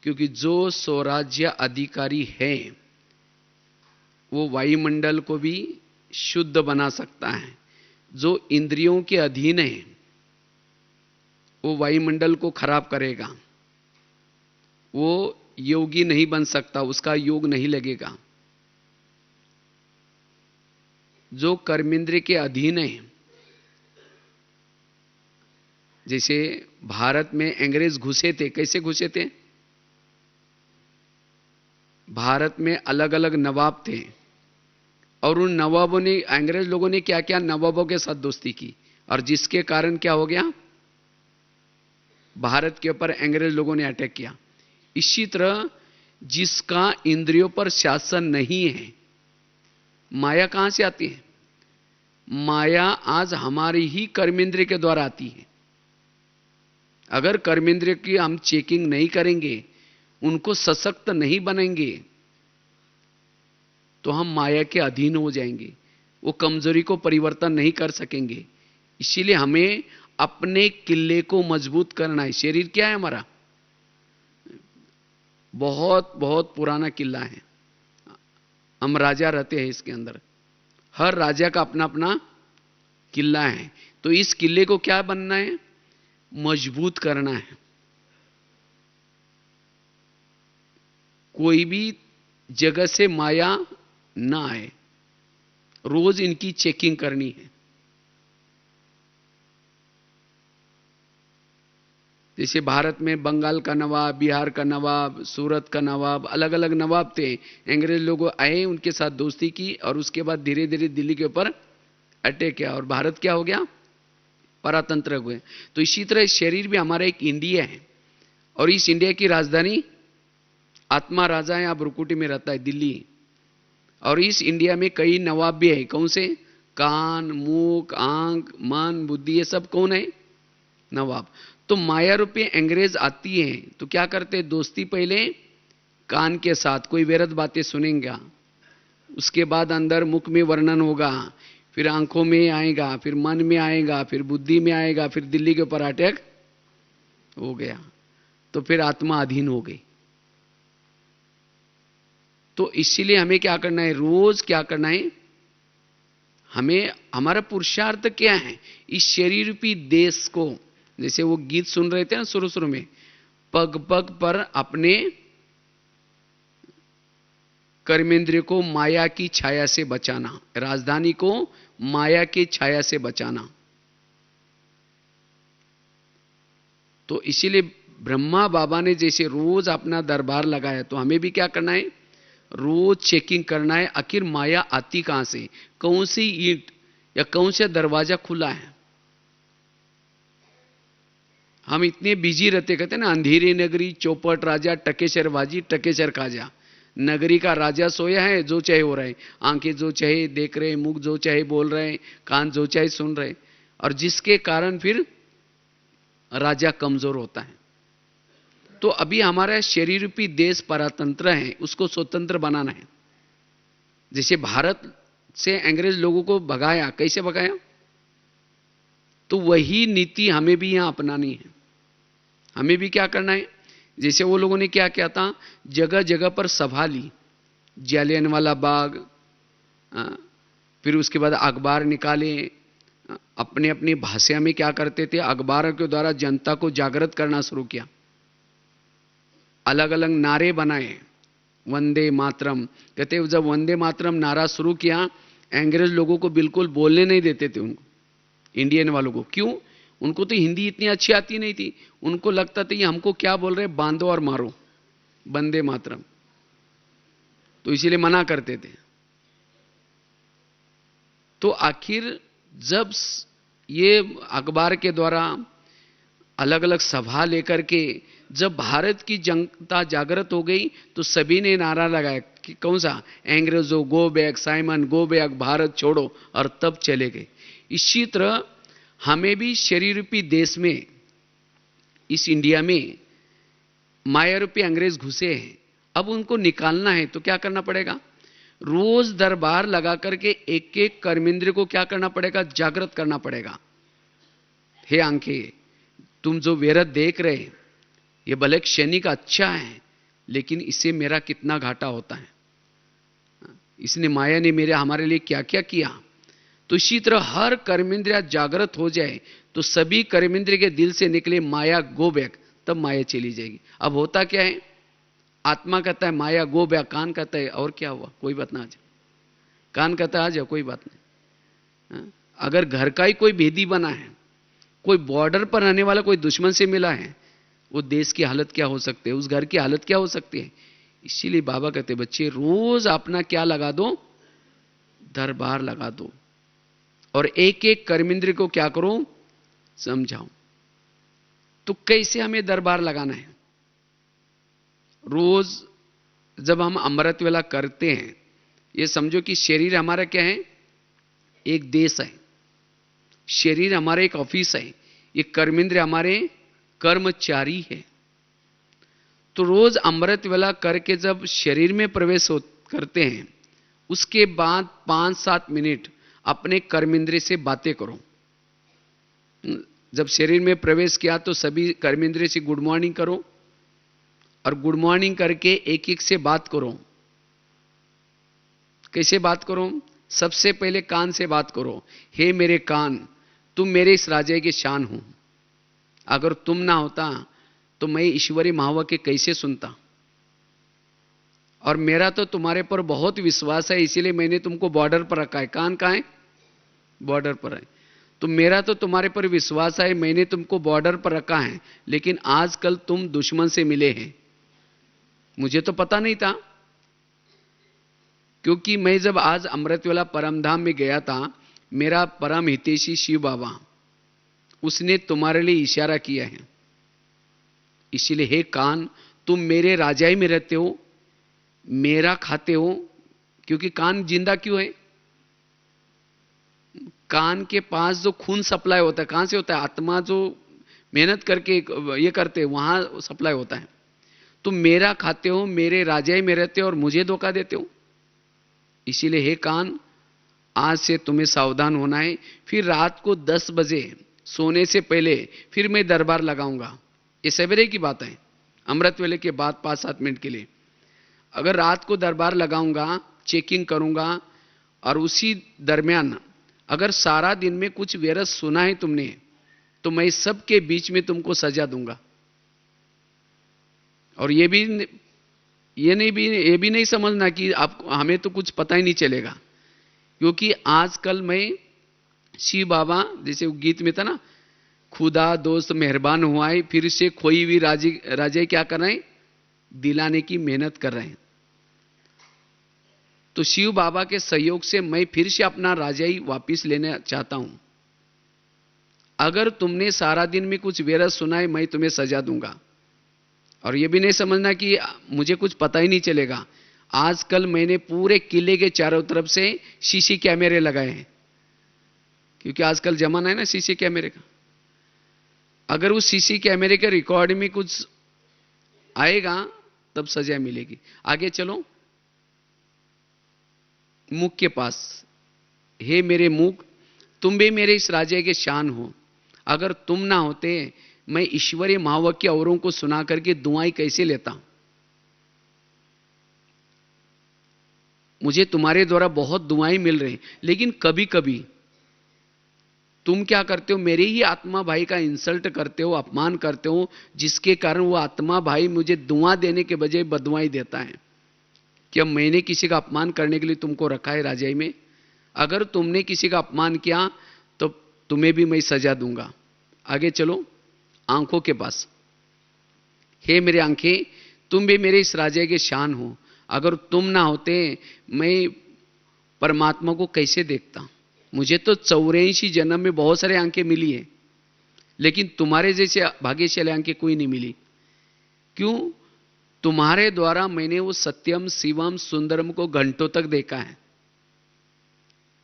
क्योंकि जो स्वराज्य अधिकारी है वो वायुमंडल को भी शुद्ध बना सकता है। जो इंद्रियों के अधीन है वो वायुमंडल को खराब करेगा। वो योगी नहीं बन सकता, उसका योग नहीं लगेगा। जो कर्मेंद्र के अधीन है, जैसे भारत में अंग्रेज घुसे थे, कैसे घुसे थे? भारत में अलग अलग नवाब थे, और उन नवाबों ने, अंग्रेज लोगों ने क्या क्या नवाबों के साथ दोस्ती की, और जिसके कारण क्या हो गया? भारत के ऊपर अंग्रेज लोगों ने अटैक किया। इसी तरह जिसका इंद्रियों पर शासन नहीं है, माया कहां से आती है? माया आज हमारी ही कर्मेंद्रिय के द्वारा आती है। अगर कर्मेंद्रिय की हम चेकिंग नहीं करेंगे, उनको सशक्त नहीं बनेंगे, तो हम माया के अधीन हो जाएंगे, वो कमजोरी को परिवर्तन नहीं कर सकेंगे। इसीलिए हमें अपने किले को मजबूत करना है। शरीर क्या है हमारा? बहुत बहुत पुराना किला है। हम राजा रहते हैं इसके अंदर, हर राजा का अपना अपना किला है। तो इस किले को क्या बनना है? मजबूत करना है। कोई भी जगह से माया ना आए, रोज इनकी चेकिंग करनी है। जैसे भारत में बंगाल का नवाब, बिहार का नवाब, सूरत का नवाब, अलग अलग नवाब थे। अंग्रेज लोग आए, उनके साथ दोस्ती की, और उसके बाद धीरे धीरे दिल्ली के ऊपर अटैक किया, और भारत क्या हो गया? परातंत्र हुए। तो इसी तरह शरीर भी हमारा एक इंडिया है, और इस इंडिया की राजधानी आत्मा राजा है, अब रुकुटी में रहता है, दिल्ली। और इस इंडिया में कई नवाब भी है। कौन से? कान, मुख, आंख, मन, बुद्धि, ये सब कौन है? नवाब। तो माया रूपी अंग्रेज आती है तो क्या करते? दोस्ती पहले कान के साथ, कोई व्यर्थ बातें सुनेंगे, उसके बाद अंदर मुख में वर्णन होगा, फिर आंखों में आएगा, फिर मन में आएगा, फिर बुद्धि में आएगा, फिर दिल्ली के ऊपर अटैक हो गया, तो फिर आत्मा अधीन हो गई। तो इसीलिए हमें क्या करना है? रोज क्या करना है? हमें, हमारा पुरुषार्थ क्या है? इस शरीर रूपी देश को, जैसे वो गीत सुन रहे थे ना शुरू शुरू में, पग पग पर अपने कर्मेंद्रिय को माया की छाया से बचाना, राजधानी को माया की छाया से बचाना। तो इसीलिए ब्रह्मा बाबा ने जैसे रोज अपना दरबार लगाया, तो हमें भी क्या करना है? रोज चेकिंग करना है, आखिर माया आती कहां से, कौन सी ईंट या कौन सा दरवाजा खुला है? हम इतने बिजी रहते, कहते ना अंधेरी नगरी चौपट राजा टकेसर बाजी टकेसर खाजा। नगरी का राजा सोया है, जो चाहे हो रहा है, आंखें जो चाहे देख रहे, मुख जो चाहे बोल रहे, कान जो चाहे सुन रहे, और जिसके कारण फिर राजा कमजोर होता है। तो अभी हमारा शरीर रूपी देश परतंत्र है, उसको स्वतंत्र बनाना है। जैसे भारत से अंग्रेज लोगों को भगाया, कैसे भगाया? तो वही नीति हमें भी यहां अपनानी है। हमें भी क्या करना है? जैसे वो लोगों ने क्या किया था, जगह जगह पर सभा ली, जालियनवाला बाग, फिर उसके बाद अखबार निकाले, अपने अपनी भाषा में क्या करते थे, अखबारों के द्वारा जनता को जागृत करना शुरू किया। अलग अलग नारे बनाए, वंदे मातरम, कहते जब वंदे मातरम नारा शुरू किया, अंग्रेज लोगों को बिल्कुल बोलने नहीं देते थे, उनको इंडियन वालों को। क्यों? उनको तो हिंदी इतनी अच्छी आती नहीं थी, उनको लगता था ये हमको क्या बोल रहे, बांधो और मारो, वंदे मातरम, तो इसीलिए मना करते थे। तो आखिर जब ये अखबार के द्वारा अलग अलग सभा लेकर के जब भारत की जनता जागृत हो गई, तो सभी ने नारा लगाया कि कौन सा, अंग्रेजों go back, Simon go back, Bharat छोड़ो, और तब चले गए। इसी तरह हमें भी शरीर रूपी देश में, इस इंडिया में माया रूपी अंग्रेज घुसे हैं, अब उनको निकालना है। तो क्या करना पड़ेगा? रोज दरबार लगा करके एक एक कर्मेंद्र को क्या करना पड़ेगा, जागृत करना पड़ेगा। हे आंखें, तुम जो व्यर्थ देख रहे, ये भले क्षणिक अच्छा है, लेकिन इससे मेरा कितना घाटा होता है। इसने, माया ने मेरे हमारे लिए क्या क्या किया। तो इसी तरह हर कर्मेंद्रिया जागृत हो जाए, तो सभी कर्मेंद्रिय के दिल से निकले माया गो बैक, तब माया चली जाएगी। अब होता क्या है, आत्मा कहता है माया गो बैक, कान कहता है और क्या हुआ, कोई बात ना, आ जाए, कान कहता है आ जाओ, कोई बात नहीं। अगर घर का ही कोई भेदी बना है, कोई बॉर्डर पर रहने वाला कोई दुश्मन से मिला है, वो देश की हालत क्या हो सकती है, उस घर की हालत क्या हो सकती है। इसीलिए बाबा कहते बच्चे रोज अपना क्या लगा दो, दरबार लगा दो, और एक एक कर्मेंद्र को क्या करो, समझाओ। तो कैसे हमें दरबार लगाना है? रोज जब हम अमृत वेला करते हैं, ये समझो कि शरीर हमारा क्या है, एक देश है, शरीर हमारा एक ऑफिस है, ये कर्मेंद्र हमारे कर्मचारी है। तो रोज अमृत वेला करके जब शरीर में प्रवेश करते हैं, उसके बाद 5-7 मिनट अपने कर्मेंद्र से बातें करो। जब शरीर में प्रवेश किया तो सभी कर्मेंद्र से गुड मॉर्निंग करो, और गुड मॉर्निंग करके एक एक से बात करो। कैसे बात करो? सबसे पहले कान से बात करो, हे मेरे कान, तुम मेरे इस राज्य की शान हो, अगर तुम ना होता तो मैं ईश्वरी महावाक्य कैसे सुनता, और मेरा तो तुम्हारे पर बहुत विश्वास है, इसीलिए मैंने तुमको बॉर्डर पर रखा है। कान कहाँ है? बॉर्डर पर है। तो मेरा तो तुम्हारे पर विश्वास है, मैंने तुमको बॉर्डर पर रखा है, लेकिन आजकल तुम दुश्मन से मिले हैं, मुझे तो पता नहीं था। क्योंकि मैं जब आज अमृतवेला परमधाम में गया था, मेरा परम हितैषी शिव बाबा, उसने तुम्हारे लिए इशारा किया है। इसीलिए हे कान, तुम मेरे राजाई में रहते हो, मेरा खाते हो। क्योंकि कान जिंदा क्यों है? कान के पास जो खून सप्लाई होता है, कहां से होता है? आत्मा जो मेहनत करके ये करते हैं, वहां सप्लाई होता है। तुम मेरा खाते हो, मेरे राजाई में रहते हो, और मुझे धोखा देते हो। इसीलिए हे कान, आज से तुम्हें सावधान होना है। फिर रात को 10 बजे सोने से पहले फिर मैं दरबार लगाऊंगा। ये सवेरे की बात है, अमृत वेले के बाद 5-7 मिनट के लिए। अगर रात को दरबार लगाऊंगा, चेकिंग करूंगा, और उसी दरमियान अगर सारा दिन में कुछ व्यर्थ सुना है तुमने, तो मैं सबके बीच में तुमको सजा दूंगा। और ये भी नहीं समझना कि आप हमें तो कुछ पता ही नहीं चलेगा। क्योंकि आजकल मैं शिव बाबा, जैसे गीत में था ना, खुदा दोस्त मेहरबान हुआ है, फिर से खोई हुई राजे क्या कर रहे हैं, दिलाने की मेहनत कर रहे हैं। तो शिव बाबा के सहयोग से मैं फिर से अपना राजाई वापिस लेना चाहता हूं। अगर तुमने सारा दिन में कुछ व्यर्थ सुना है, मैं तुम्हें सजा दूंगा। और यह भी नहीं समझना कि मुझे कुछ पता ही नहीं चलेगा। आजकल मैंने पूरे किले के चारों तरफ से सीसी कैमरे लगाए हैं, क्योंकि आजकल जमाना है ना सीसी कैमरे का। अगर उस सीसी कैमरे के रिकॉर्ड में कुछ आएगा तब सजा मिलेगी। आगे चलो, मुख के पास। हे मेरे मुख, तुम भी मेरे इस राज्य के शान हो। अगर तुम ना होते, मैं ईश्वरीय महावाक्य औरों को सुना करके दुआएं कैसे लेता। मुझे तुम्हारे द्वारा बहुत दुआएं मिल रही, लेकिन कभी कभी तुम क्या करते हो, मेरे ही आत्मा भाई का इंसल्ट करते हो, अपमान करते हो, जिसके कारण वो आत्मा भाई मुझे दुआ देने के बजाय बदुआई देता है। क्या मैंने किसी का अपमान करने के लिए तुमको रखा है राजाई में? अगर तुमने किसी का अपमान किया तो तुम्हें भी मैं सजा दूंगा। आगे चलो, आंखों के पास। हे मेरे आंखें, तुम भी मेरे इस राज्य के शान हो। अगर तुम ना होते, मैं परमात्मा को कैसे देखता। मुझे तो 84 जन्म में बहुत सारे आंखें मिली है, लेकिन तुम्हारे जैसे भाग्यशाली आंखें कोई नहीं मिली। क्यों? तुम्हारे द्वारा मैंने वो सत्यम शिवम सुंदरम को घंटों तक देखा है,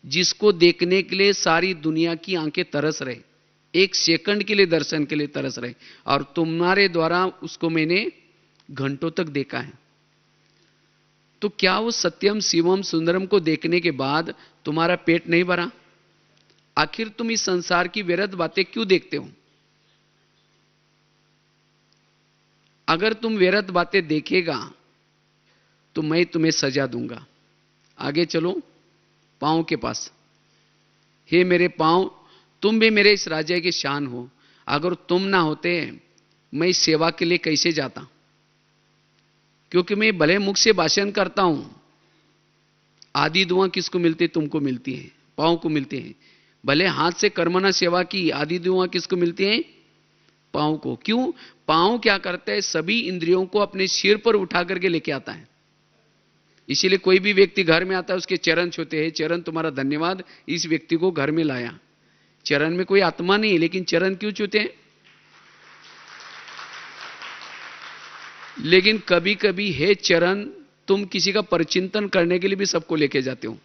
जिसको देखने के लिए सारी दुनिया की आंखें तरस रहे, एक सेकंड के लिए दर्शन के लिए तरस रहे, और तुम्हारे द्वारा उसको मैंने घंटों तक देखा है। तो क्या वो सत्यम शिवम सुंदरम को देखने के बाद तुम्हारा पेट नहीं भरा? आखिर तुम इस संसार की व्यर्थ बातें क्यों देखते हो? अगर तुम व्यर्थ बातें देखेगा तो मैं तुम्हें सजा दूंगा। आगे चलो, पांव के पास। हे मेरे पांव, तुम भी मेरे इस राज्य के शान हो। अगर तुम ना होते, मैं इस सेवा के लिए कैसे जाता। क्योंकि मैं भले मुख से भाषण करता हूं, आधी दुआ किसको मिलती? तुमको मिलती है, पांव को मिलती है। भले हाथ से कर्मना सेवा की, आधी दुआ किसको मिलती है? पांव को। क्यों? पांव क्या करता है? सभी इंद्रियों को अपने सिर पर उठा करके लेके आता है। इसीलिए कोई भी व्यक्ति घर में आता है, उसके चरण छूते हैं। चरण तुम्हारा धन्यवाद, इस व्यक्ति को घर में लाया। चरण में कोई आत्मा नहीं है, लेकिन चरण क्यों छूते हैं? लेकिन कभी कभी हे चरण, तुम किसी का परिचिंतन करने के लिए भी सबको लेके जाते हो।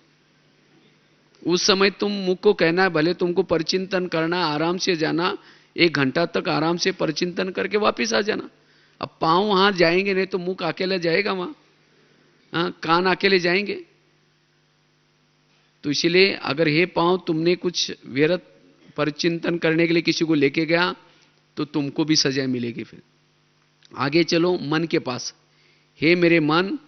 उस समय तुम मुख को कहना है, भले तुमको परिचिंतन करना, आराम से जाना, 1 घंटा तक आराम से परिचिंतन करके वापिस आ जाना। अब पांव वहां जाएंगे नहीं तो मुख अकेला जाएगा वहां, कान अकेले जाएंगे। तो इसलिए अगर हे पांव तुमने कुछ व्यर्थ परिचिंतन करने के लिए किसी को लेके गया तो तुमको भी सजा मिलेगी। फिर आगे चलो, मन के पास। हे मेरे मन,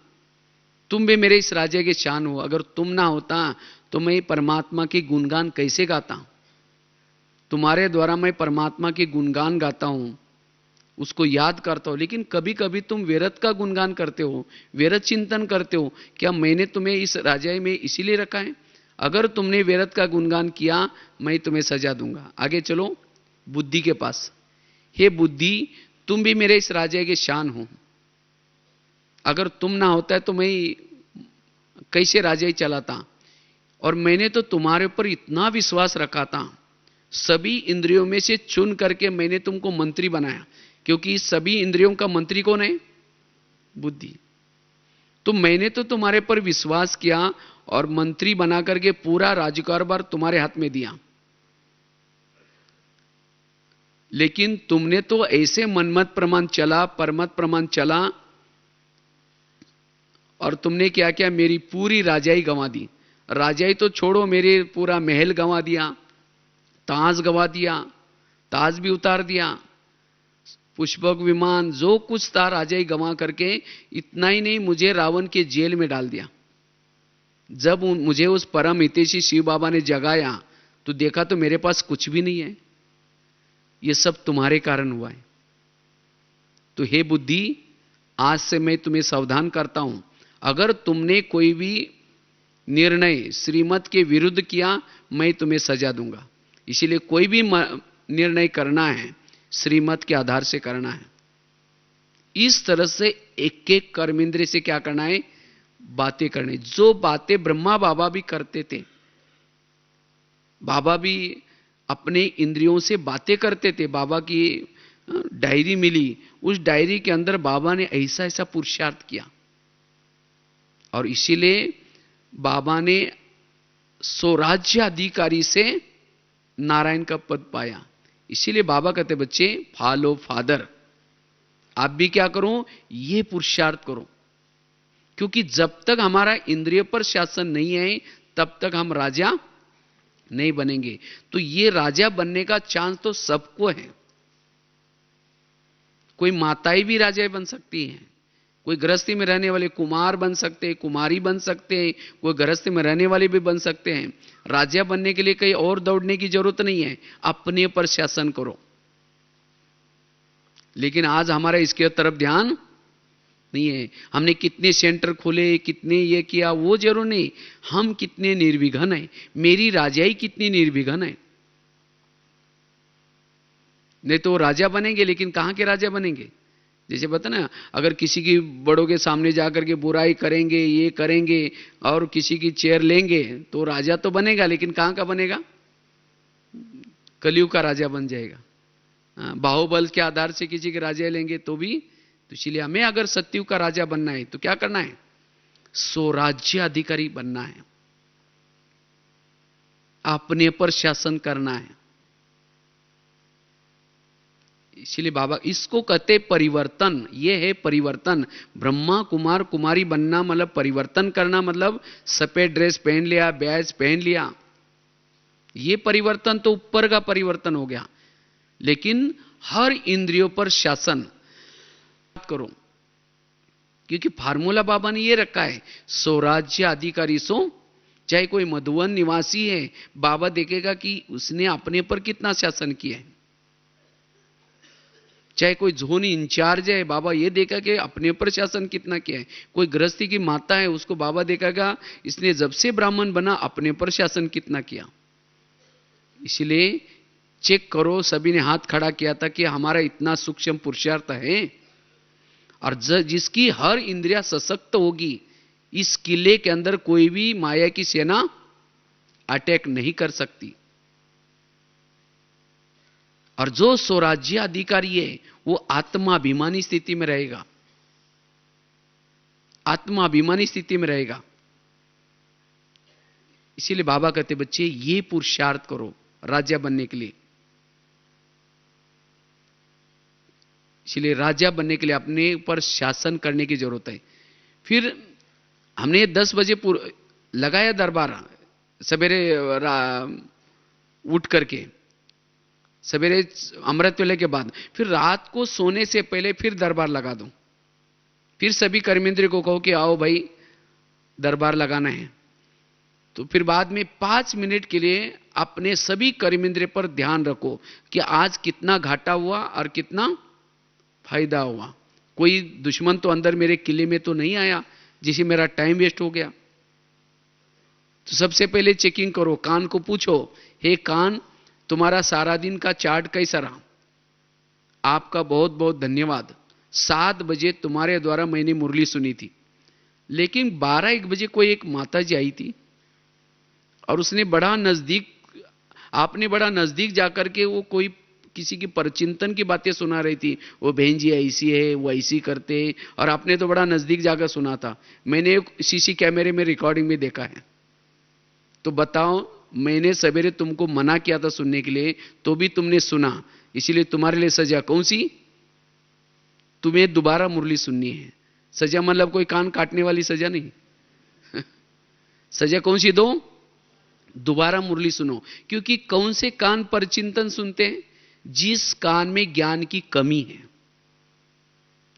तुम भी मेरे इस राज्य के शान हो। अगर तुम ना होता तो मैं परमात्मा की गुणगान कैसे गाता। तुम्हारे द्वारा मैं परमात्मा की गुणगान गाता हूं, उसको याद करता हूं। लेकिन कभी कभी तुम व्यर्थ का गुणगान करते हो, व्यर्थ चिंतन करते हो। क्या मैंने तुम्हें इस राज्य में इसीलिए रखा है? अगर तुमने व्यर्थ का गुणगान किया, मैं तुम्हें सजा दूंगा। आगे चलो, बुद्धि के पास। हे बुद्धि, तुम भी मेरे इस राज्य के शान हो। अगर तुम ना होता तो मैं कैसे राज्य चलाता। और मैंने तो तुम्हारे ऊपर इतना विश्वास रखा था, सभी इंद्रियों में से चुन करके मैंने तुमको मंत्री बनाया। क्योंकि सभी इंद्रियों का मंत्री कौन है? बुद्धि। तो मैंने तो तुम्हारे पर विश्वास किया और मंत्री बना करके पूरा राज्यकारभार तुम्हारे हाथ में दिया। लेकिन तुमने तो ऐसे मनमत प्रमाण चला, परमत प्रमाण चला, और तुमने क्या किया? मेरी पूरी राजाई गंवा दी। राजाई तो छोड़ो, मेरे पूरा महल गंवा दिया, ताज गंवा दिया, ताज भी उतार दिया, पुष्पक विमान जो कुछ था राजाई गंवा करके। इतना ही नहीं, मुझे रावण के जेल में डाल दिया। जब मुझे उस परम हितैषी शिव बाबा ने जगाया तो देखा तो मेरे पास कुछ भी नहीं है। ये सब तुम्हारे कारण हुआ है। तो हे बुद्धि, आज से मैं तुम्हें सावधान करता हूं, अगर तुमने कोई भी निर्णय श्रीमत के विरुद्ध किया, मैं तुम्हें सजा दूंगा। इसीलिए कोई भी निर्णय करना है, श्रीमत के आधार से करना है। इस तरह से एक एक कर्मेंद्रिय से क्या करना है? बातें करने, जो बातें ब्रह्मा बाबा भी करते थे। बाबा भी अपने इंद्रियों से बातें करते थे। बाबा की डायरी मिली, उस डायरी के अंदर बाबा ने ऐसा ऐसा पुरुषार्थ किया, और इसीलिए बाबा ने स्वराज्य अधिकारी से नारायण का पद पाया। इसीलिए बाबा कहते बच्चे फॉलो फादर, आप भी क्या करो, ये पुरुषार्थ करो, क्योंकि जब तक हमारा इंद्रिय पर शासन नहीं है तब तक हम राजा नहीं बनेंगे। तो ये राजा बनने का चांस तो सबको है। कोई माताएं भी राजा बन सकती हैं, कोई गृहस्थी में रहने वाले कुमार बन सकते हैं, कुमारी बन सकते हैं, कोई गृहस्थी में रहने वाले भी बन सकते हैं। राजा बनने के लिए कहीं और दौड़ने की जरूरत नहीं है, अपने पर शासन करो। लेकिन आज हमारा इसके तरफ ध्यान नहीं है। हमने कितने सेंटर खोले, कितने ये किया, वो जरूर नहीं, हम कितने निर्विघ्न हैं, मेरी राजाई कितनी निर्विघ्न है। नहीं तो राजा बनेंगे, लेकिन कहां के राजा बनेंगे? जैसे बता ना, अगर किसी की बड़ों के सामने जाकर के बुराई करेंगे, ये करेंगे और किसी की चेयर लेंगे तो राजा तो बनेगा, लेकिन कहां का बनेगा? कलयुग का राजा बन जाएगा। बाहुबल के आधार से किसी के राजा लेंगे तो भी, तो इसलिए हमें अगर सतयुग का राजा बनना है तो क्या करना है? स्वराज्य अधिकारी बनना है, अपने पर शासन करना है। इसलिए बाबा इसको कहते परिवर्तन, ये है परिवर्तन। ब्रह्मा कुमार कुमारी बनना मतलब परिवर्तन करना, मतलब सफेद ड्रेस पहन लिया, बैज पहन लिया, ये परिवर्तन तो ऊपर का परिवर्तन हो गया। लेकिन हर इंद्रियों पर शासन करो, क्योंकि फार्मूला बाबा ने ये रखा है, स्वराज्य अधिकारी सो। चाहे कोई मधुवन निवासी है, बाबा देखेगा कि उसने अपने पर कितना शासन किया है। चाहे कोई जोन इंचार्ज है, बाबा ये देखा कि अपने पर शासन कितना किया है। कोई गृहस्थी की माता है, उसको बाबा देखेगा इसने जब से ब्राह्मण बना अपने पर शासन कितना किया। इसलिए चेक करो, सभी ने हाथ खड़ा किया था कि हमारा इतना सूक्ष्म पुरुषार्थ है, और जिसकी हर इंद्रिया सशक्त होगी, इस किले के अंदर कोई भी माया की सेना अटैक नहीं कर सकती। और जो स्वराज्य अधिकारी है वो आत्माभिमानी स्थिति में रहेगा, आत्माभिमानी स्थिति में रहेगा। इसीलिए बाबा कहते बच्चे ये पुरुषार्थ करो राजा बनने के लिए। इसलिए राजा बनने के लिए अपने ऊपर शासन करने की जरूरत है। फिर हमने 10 बजे लगाया दरबार, सवेरे उठ करके, सवेरे अमृत वेले के बाद, फिर रात को सोने से पहले फिर दरबार लगा दो। फिर सभी कर्मेंद्र को कहो कि आओ भाई दरबार लगाना है। तो फिर बाद में 5 मिनट के लिए अपने सभी कर्मेंद्र पर ध्यान रखो कि आज कितना घाटा हुआ और कितना फायदा हुआ। कोई दुश्मन तो अंदर मेरे किले में तो नहीं आया जिसे मेरा टाइम वेस्ट हो गया। तो सबसे पहले चेकिंग करो, कान को पूछो, हे कान तुम्हारा सारा दिन का चार्ट कैसा रहा? आपका बहुत बहुत धन्यवाद। 7 बजे तुम्हारे द्वारा मैंने मुरली सुनी थी, लेकिन 12-1 बजे कोई एक माता जी आई थी और उसने बड़ा नजदीक, आपने बड़ा नजदीक जाकर के वो कोई किसी की परचिंतन की बातें सुना रही थी। वो बहन जी ऐसी है, वो ऐसी करते, और आपने तो बड़ा नजदीक जाकर सुना था। मैंने सीसी कैमरे में रिकॉर्डिंग में देखा है। तो बताओ, मैंने सवेरे तुमको मना किया था सुनने के लिए, तो भी तुमने सुना, इसीलिए तुम्हारे लिए सजा कौन सी? तुम्हें दोबारा मुरली सुननी है। सजा मतलब कोई कान काटने वाली सजा नहीं। सजा कौन सी दो? दोबारा मुरली सुनो। क्योंकि कौन से कान पर चिंतन सुनते हैं? जिस कान में ज्ञान की कमी है।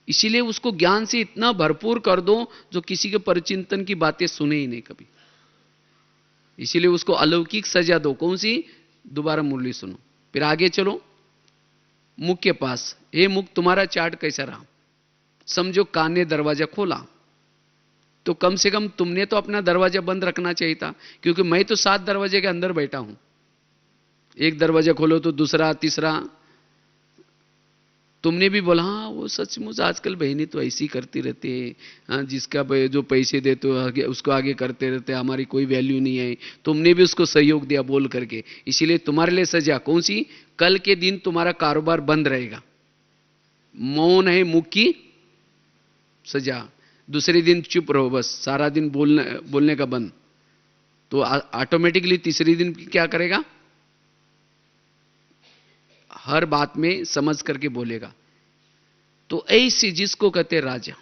इसीलिए उसको ज्ञान से इतना भरपूर कर दो जो किसी के परचिंतन की बातें सुने ही नहीं कभी। इसीलिए उसको अलौकिक सजा दो। कौन सी? दोबारा मुरली सुनो। फिर आगे चलो मुख के पास, हे मुख तुम्हारा चार्ट कैसा रहा? समझो कान ने दरवाजा खोला, तो कम से कम तुमने तो अपना दरवाजा बंद रखना चाहिए था, क्योंकि मैं तो 7 दरवाजे के अंदर बैठा हूं। एक दरवाजा खोलो तो दूसरा, तीसरा, तुमने भी बोला हाँ वो सचमुच आजकल बहनें तो ऐसी करती रहती है, हाँ जिसका जो पैसे दे तो आगे उसको आगे करते रहते, हमारी कोई वैल्यू नहीं है। तुमने भी उसको सहयोग दिया बोल करके, इसीलिए तुम्हारे लिए सजा कौन सी? कल के दिन तुम्हारा कारोबार बंद रहेगा। मौन है मुख की सजा। दूसरे दिन चुप रहो, बस सारा दिन बोलने का बंद, तो ऑटोमेटिकली तीसरे दिन क्या करेगा? हर बात में समझ करके बोलेगा। तो ऐसी जिसको कहते राजा,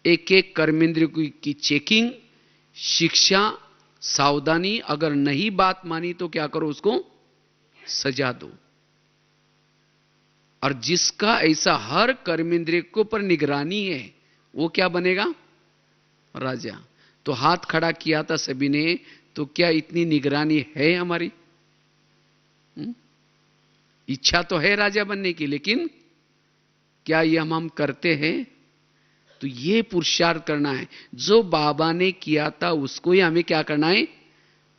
एक एक कर्मेंद्र की चेकिंग, शिक्षा, सावधानी, अगर नहीं बात मानी तो क्या करो? उसको सजा दो। और जिसका ऐसा हर कर्मेंद्रिय के ऊपर निगरानी है वो क्या बनेगा? राजा। तो हाथ खड़ा किया था सभी ने, तो क्या इतनी निगरानी है हमारी? इच्छा तो है राजा बनने की, लेकिन क्या ये हम करते हैं? तो ये पुरुषार्थ करना है। जो बाबा ने किया था उसको ही हमें क्या करना है?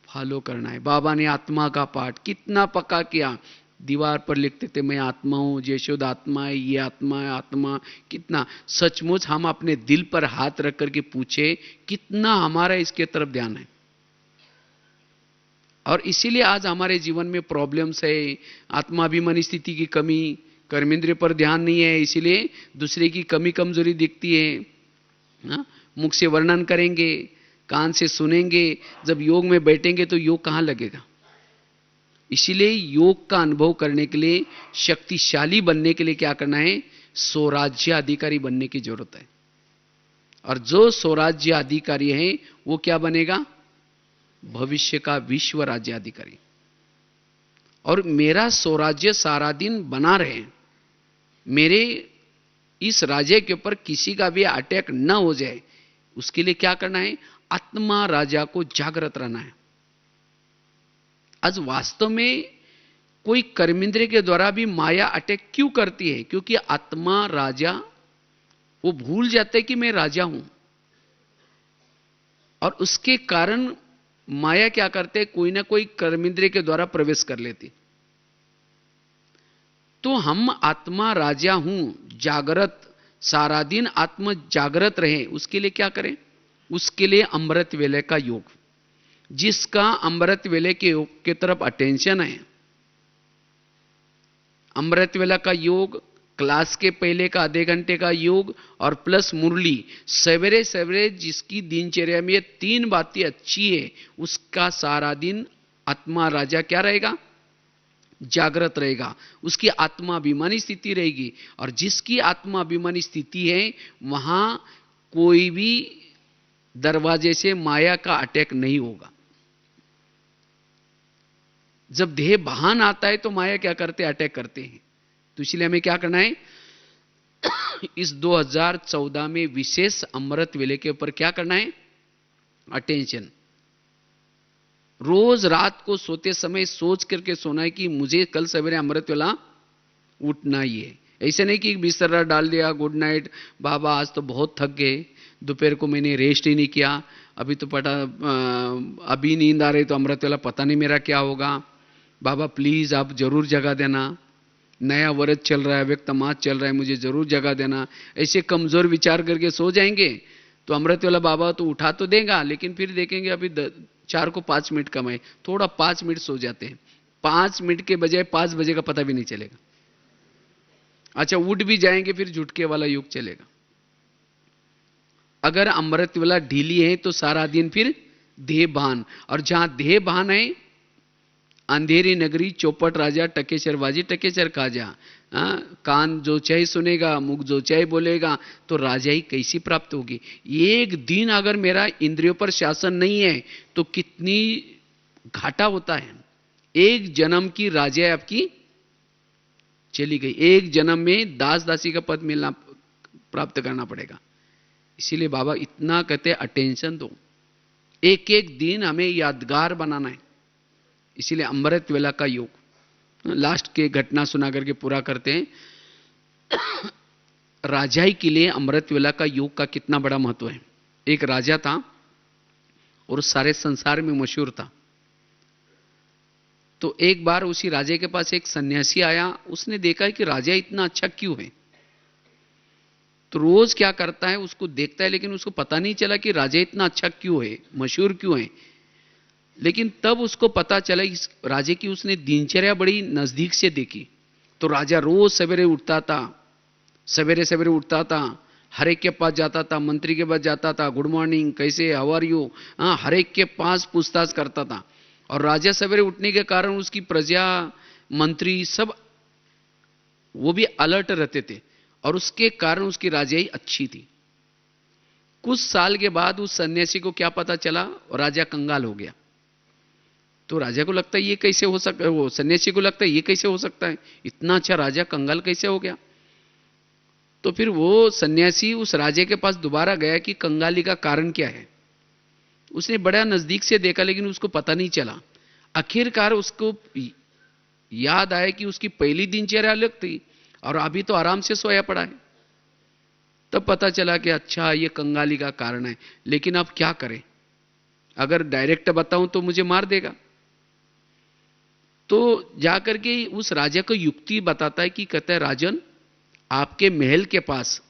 फॉलो करना है। बाबा ने आत्मा का पाठ कितना पक्का किया, दीवार पर लिखते थे मैं आत्मा हूं, यशोद आत्मा है, ये आत्मा है, आत्मा कितना। सचमुच हम अपने दिल पर हाथ रख करके पूछे कितना हमारा इसके तरफ ध्यान है? और इसीलिए आज हमारे जीवन में प्रॉब्लम्स है, आत्माभिमानी स्थिति की कमी, कर्मेंद्रिय पर ध्यान नहीं है, इसीलिए दूसरे की कमी कमजोरी दिखती है। मुख से वर्णन करेंगे, कान से सुनेंगे, जब योग में बैठेंगे तो योग कहां लगेगा? इसीलिए योग का अनुभव करने के लिए, शक्तिशाली बनने के लिए क्या करना है? स्वराज्य अधिकारी बनने की जरूरत है। और जो स्वराज्य अधिकारी है वो क्या बनेगा? भविष्य का विश्व राज्य अधिकारी। और मेरा स्वराज्य सारा दिन बना रहे, मेरे इस राज्य के ऊपर किसी का भी अटैक न हो जाए, उसके लिए क्या करना है? आत्मा राजा को जागृत रहना है। आज वास्तव में कोई कर्मेंद्रिय के द्वारा भी माया अटैक क्यों करती है? क्योंकि आत्मा राजा वो भूल जाते हैं कि मैं राजा हूं, और उसके कारण माया क्या करते? कोई ना कोई कर्मेंद्रिय के द्वारा प्रवेश कर लेती। तो हम आत्मा राजा हूं, जागृत, सारा दिन आत्मा जागृत रहे, उसके लिए क्या करें? उसके लिए अमृत वेले का योग। जिसका अमृत वेले के योग की तरफ अटेंशन है, अमृत वेला का योग, क्लास के पहले का आधे घंटे का योग और प्लस मुरली, सवेरे सवेरे जिसकी दिनचर्या में ये तीन बातें अच्छी है, उसका सारा दिन आत्मा राजा क्या रहेगा? जागृत रहेगा। उसकी आत्माभिमानी स्थिति रहेगी। और जिसकी आत्माभिमानी स्थिति है वहां कोई भी दरवाजे से माया का अटैक नहीं होगा। जब देह भान आता है तो माया क्या करते? अटैक करते हैं। तो इसलिए हमें क्या करना है? इस 2014 में विशेष अमृत वेले के ऊपर क्या करना है? अटेंशन। रोज रात को सोते समय सोच करके सोना है कि मुझे कल सवेरे अमृत वेला उठना ही है। ऐसे नहीं कि बिस्तर डाल दिया, गुड नाइट बाबा आज तो बहुत थक गए, दोपहर को मैंने रेस्ट ही नहीं किया, अभी तो अभी नींद आ रही तो अमृत वेला पता नहीं मेरा क्या होगा, बाबा प्लीज आप जरूर जगा देना, नया वर्ष चल रहा है, व्यक्तमास चल रहा है, मुझे जरूर जगा देना। ऐसे कमजोर विचार करके सो जाएंगे तो अमृत वाला बाबा तो उठा तो देगा, लेकिन फिर देखेंगे अभी 4 को 5 मिनट कम है, थोड़ा 5 मिनट सो जाते हैं, 5 मिनट के बजाय 5 बजे का पता भी नहीं चलेगा। अच्छा उठ भी जाएंगे फिर झुटके वाला युग चलेगा। अगर अमृत वाला ढीली है तो सारा दिन फिर देह भान, और जहां देह भान है अंधेरी नगरी चौपट राजा टकेसर बाजी टकेसर खाजा। कान जो चाहे सुनेगा, मुख जो चाहे बोलेगा, तो राजाई कैसी प्राप्त होगी? एक दिन अगर मेरा इंद्रियों पर शासन नहीं है तो कितनी घाटा होता है। एक जन्म की राजा आपकी चली गई, एक जन्म में दास दासी का पद मिलना प्राप्त करना पड़ेगा। इसीलिए बाबा इतना कहते अटेंशन दो, एक एक दिन हमें यादगार बनाना है। इसीलिए अमृत वेला का योग, लास्ट के घटना सुना करके पूरा करते हैं। राजाई के लिए अमृत वेला का योग का कितना बड़ा महत्व है। एक राजा था और सारे संसार में मशहूर था। तो एक बार उसी राजे के पास एक सन्यासी आया, उसने देखा कि राजा इतना अच्छा क्यों है। तो रोज क्या करता है, उसको देखता है, लेकिन उसको पता नहीं चला कि राजा इतना अच्छा क्यों है, मशहूर क्यों है। लेकिन तब उसको पता चला इस राजे की उसने दिनचर्या बड़ी नजदीक से देखी। तो राजा रोज सवेरे उठता था, सवेरे सवेरे उठता था, हर एक के पास जाता था, मंत्री के पास जाता था, गुड मॉर्निंग, कैसे, हाउ आर यू, हाँ, हर एक के पास पूछताछ करता था। और राजा सवेरे उठने के कारण उसकी प्रजा, मंत्री सब वो भी अलर्ट रहते थे, और उसके कारण उसकी राजाई अच्छी थी। कुछ साल के बाद उस सन्यासी को क्या पता चला, राजा कंगाल हो गया। तो राजा को लगता है ये कैसे हो सकता है, वो सन्यासी को लगता है ये कैसे हो सकता है, इतना अच्छा राजा कंगाल कैसे हो गया। तो फिर वो सन्यासी उस राजे के पास दोबारा गया कि कंगाली का कारण क्या है। उसने बड़ा नजदीक से देखा, लेकिन उसको पता नहीं चला। आखिरकार उसको याद आया कि उसकी पहली दिनचर्या अलग थी और अभी तो आराम से सोया पड़ा है। तब पता चला कि अच्छा ये कंगाली का कारण है। लेकिन अब क्या करें, अगर डायरेक्ट बताऊं तो मुझे मार देगा। तो जाकर के उस राजा को युक्ति बताता है कि कहता है, राजन, आपके महल के पास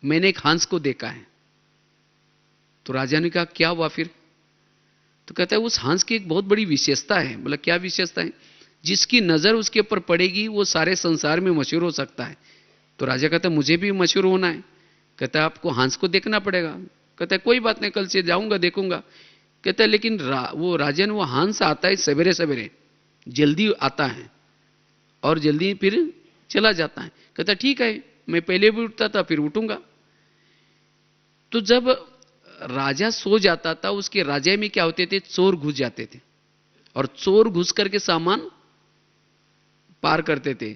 मैंने एक हंस को देखा है। तो राजा ने कहा क्या हुआ फिर। तो कहता है उस हंस की एक बहुत बड़ी विशेषता है। बोला क्या विशेषता है। जिसकी नजर उसके ऊपर पड़ेगी वो सारे संसार में मशहूर हो सकता है। तो राजा कहता है मुझे भी मशहूर होना है। कहता है आपको हंस को देखना पड़ेगा। कहता है कोई बात नहीं, कल से जाऊंगा देखूंगा। कहता है लेकिन वो राजन, वो हंस आता है सवेरे सवेरे, जल्दी आता है और जल्दी फिर चला जाता है। कहता ठीक है, मैं पहले भी उठता था फिर उठूंगा। तो जब राजा सो जाता था, उसके राजा में क्या होते थे, चोर घुस जाते थे और चोर घुस करके सामान पार करते थे।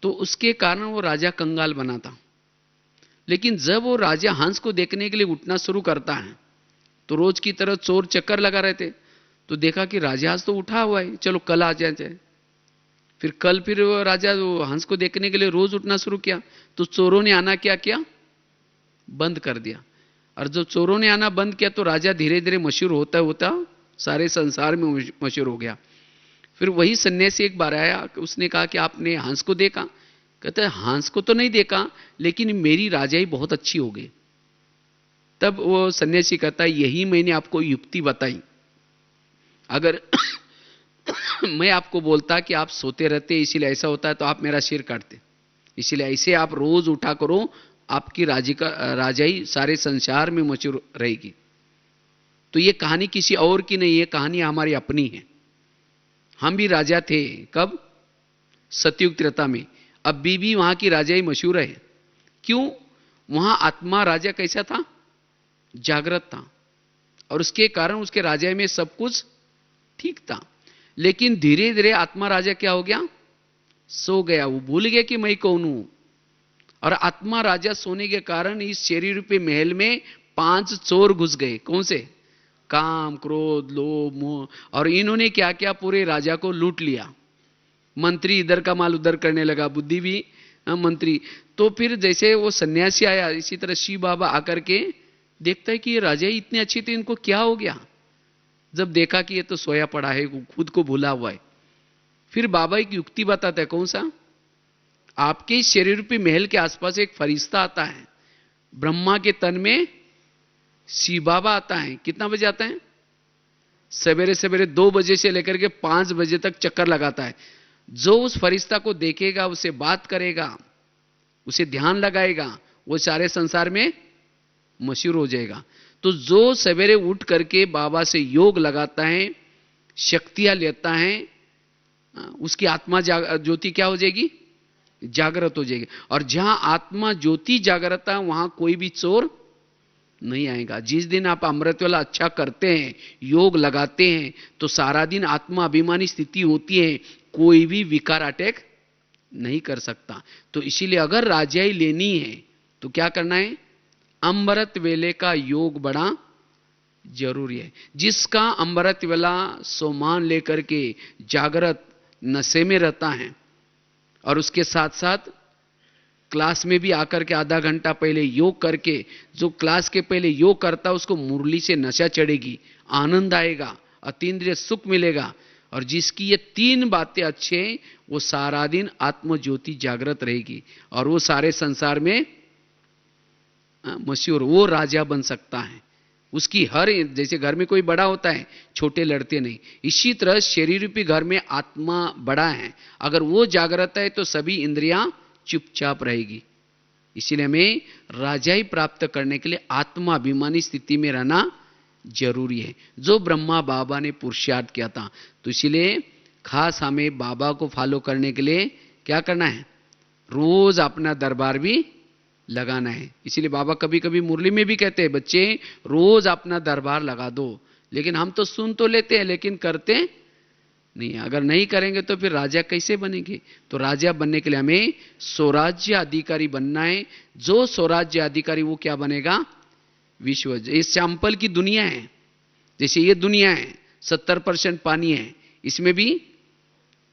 तो उसके कारण वो राजा कंगाल बना था। लेकिन जब वो राजा हंस को देखने के लिए उठना शुरू करता है, तो रोज की तरह चोर चक्कर लगा रहे थे। तो देखा कि राजा आज तो उठा हुआ है, चलो कल आ जाए। फिर कल फिर वो राजा वो हंस को देखने के लिए रोज उठना शुरू किया। तो चोरों ने आना क्या किया, बंद कर दिया। और जब चोरों ने आना बंद किया तो राजा धीरे धीरे मशहूर होता होता सारे संसार में मशहूर हो गया। फिर वही सन्यासी एक बार आया, उसने कहा कि आपने हंस को देखा। कहते हैं हंस को तो नहीं देखा, लेकिन मेरी राजाई बहुत अच्छी हो गई। तब वो सन्यासी कहता है यही मैंने आपको युक्ति बताई। अगर मैं आपको बोलता कि आप सोते रहते इसीलिए ऐसा होता है, तो आप मेरा सिर काटते। इसीलिए ऐसे आप रोज उठा करो, आपकी राजाई सारे संसार में मशहूर रहेगी। तो ये कहानी किसी और की नहीं है, कहानी हमारी अपनी है। हम भी राजा थे, कब, सतयुग त्रेता में। अब भी वहां की राजाई मशहूर है। क्यों, वहां आत्मा राजा कैसा था, जागृत था, और उसके कारण उसके राजा में सब कुछ ठीक था। लेकिन धीरे धीरे आत्मा राजा क्या हो गया, सो गया। वो भूल गया कि मैं कौन हूं। और आत्मा राजा सोने के कारण इस शरीर रूपी महल में 5 चोर घुस गए। कौन से, काम, क्रोध, लोभ, मोह। और इन्होंने क्या किया, पूरे राजा को लूट लिया। मंत्री इधर का माल उधर करने लगा, बुद्धि भी मंत्री। तो फिर जैसे वो सन्यासी आया, इसी तरह शिव बाबा आकर के देखता है कि ये राजा ही इतने अच्छे थे, इनको क्या हो गया। जब देखा कि ये तो सोया पड़ा है, खुद को भूला हुआ है, फिर बाबा एक युक्ति बताता है। कौन सा, आपके शरीर रूपी महल के आसपास एक फरिश्ता आता है। ब्रह्मा के तन में शिव बाबा आता है। कितना बजे आता है, सवेरे सवेरे 2 बजे से लेकर के 5 बजे तक चक्कर लगाता है। जो उस फरिश्ता को देखेगा, उसे बात करेगा, उसे ध्यान लगाएगा, वो सारे संसार में मशहूर हो जाएगा। तो जो सवेरे उठ करके बाबा से योग लगाता है, शक्तियां लेता है, उसकी आत्मा ज्योति क्या हो जाएगी, जागृत हो जाएगी। और जहां आत्मा ज्योति जागृत है, वहां कोई भी चोर नहीं आएगा। जिस दिन आप अमृत वाला अच्छा करते हैं, योग लगाते हैं, तो सारा दिन आत्मा अभिमानी स्थिति होती है, कोई भी विकार अटैक नहीं कर सकता। तो इसीलिए अगर राजाई लेनी है तो क्या करना है, अमृत वेले का योग बड़ा जरूरी है। जिसका अमृत वेला सोमान लेकर के जागृत नशे में रहता है, और उसके साथ साथ क्लास में भी आकर के आधा घंटा पहले योग करके, जो क्लास के पहले योग करता है उसको मुरली से नशा चढ़ेगी, आनंद आएगा, अतीन्द्रिय सुख मिलेगा। और जिसकी ये 3 बातें अच्छे हैं, वो सारा दिन आत्म ज्योति जागृत रहेगी और वो सारे संसार में मशहूर, वो राजा बन सकता है। उसकी हर, जैसे घर में कोई बड़ा होता है, छोटे लड़ते नहीं, इसी तरह शरीर रूपी घर में आत्मा बड़ा है, अगर वो जागृत है तो सभी इंद्रियां चुपचाप रहेगी। इसीलिए हमें राजाई प्राप्त करने के लिए आत्माभिमानी स्थिति में रहना जरूरी है, जो ब्रह्मा बाबा ने पुरुषार्थ किया था। तो इसीलिए खास हमें बाबा को फॉलो करने के लिए क्या करना है, रोज अपना दरबार भी लगाना है। इसीलिए बाबा कभी कभी मुरली में भी कहते हैं, बच्चे रोज अपना दरबार लगा दो। लेकिन हम तो सुन तो लेते हैं लेकिन करते नहीं। अगर नहीं करेंगे तो फिर राजा कैसे बनेंगे। तो राजा बनने के लिए हमें स्वराज्य अधिकारी बनना है। जो स्वराज्य अधिकारी वो क्या बनेगा, विश्व, ये सैंपल की दुनिया है। जैसे ये दुनिया है 70% पानी है, इसमें भी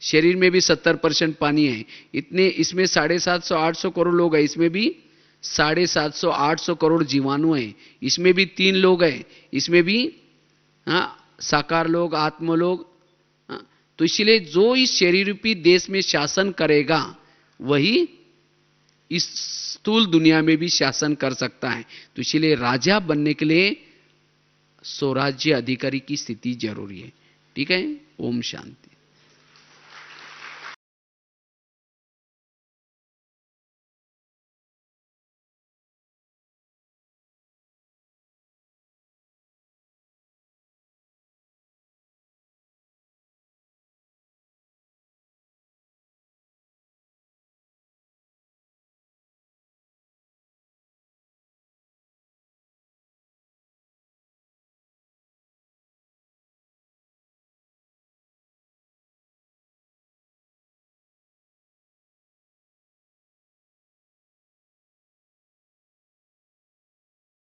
शरीर में भी 70% पानी है। इतने इसमें 750-800 करोड़ लोग हैं, इसमें भी 750-800 करोड़ जीवाणु हैं, इसमें भी 3 लोग हैं, इसमें भी साकार लोग, आत्म लोग। तो इसलिए जो इस शरीर रूपी देश में शासन करेगा वही इस स्थूल दुनिया में भी शासन कर सकता है। तो इसलिए राजा बनने के लिए स्वराज्य अधिकारी की स्थिति जरूरी है। ठीक है, ओम शांति।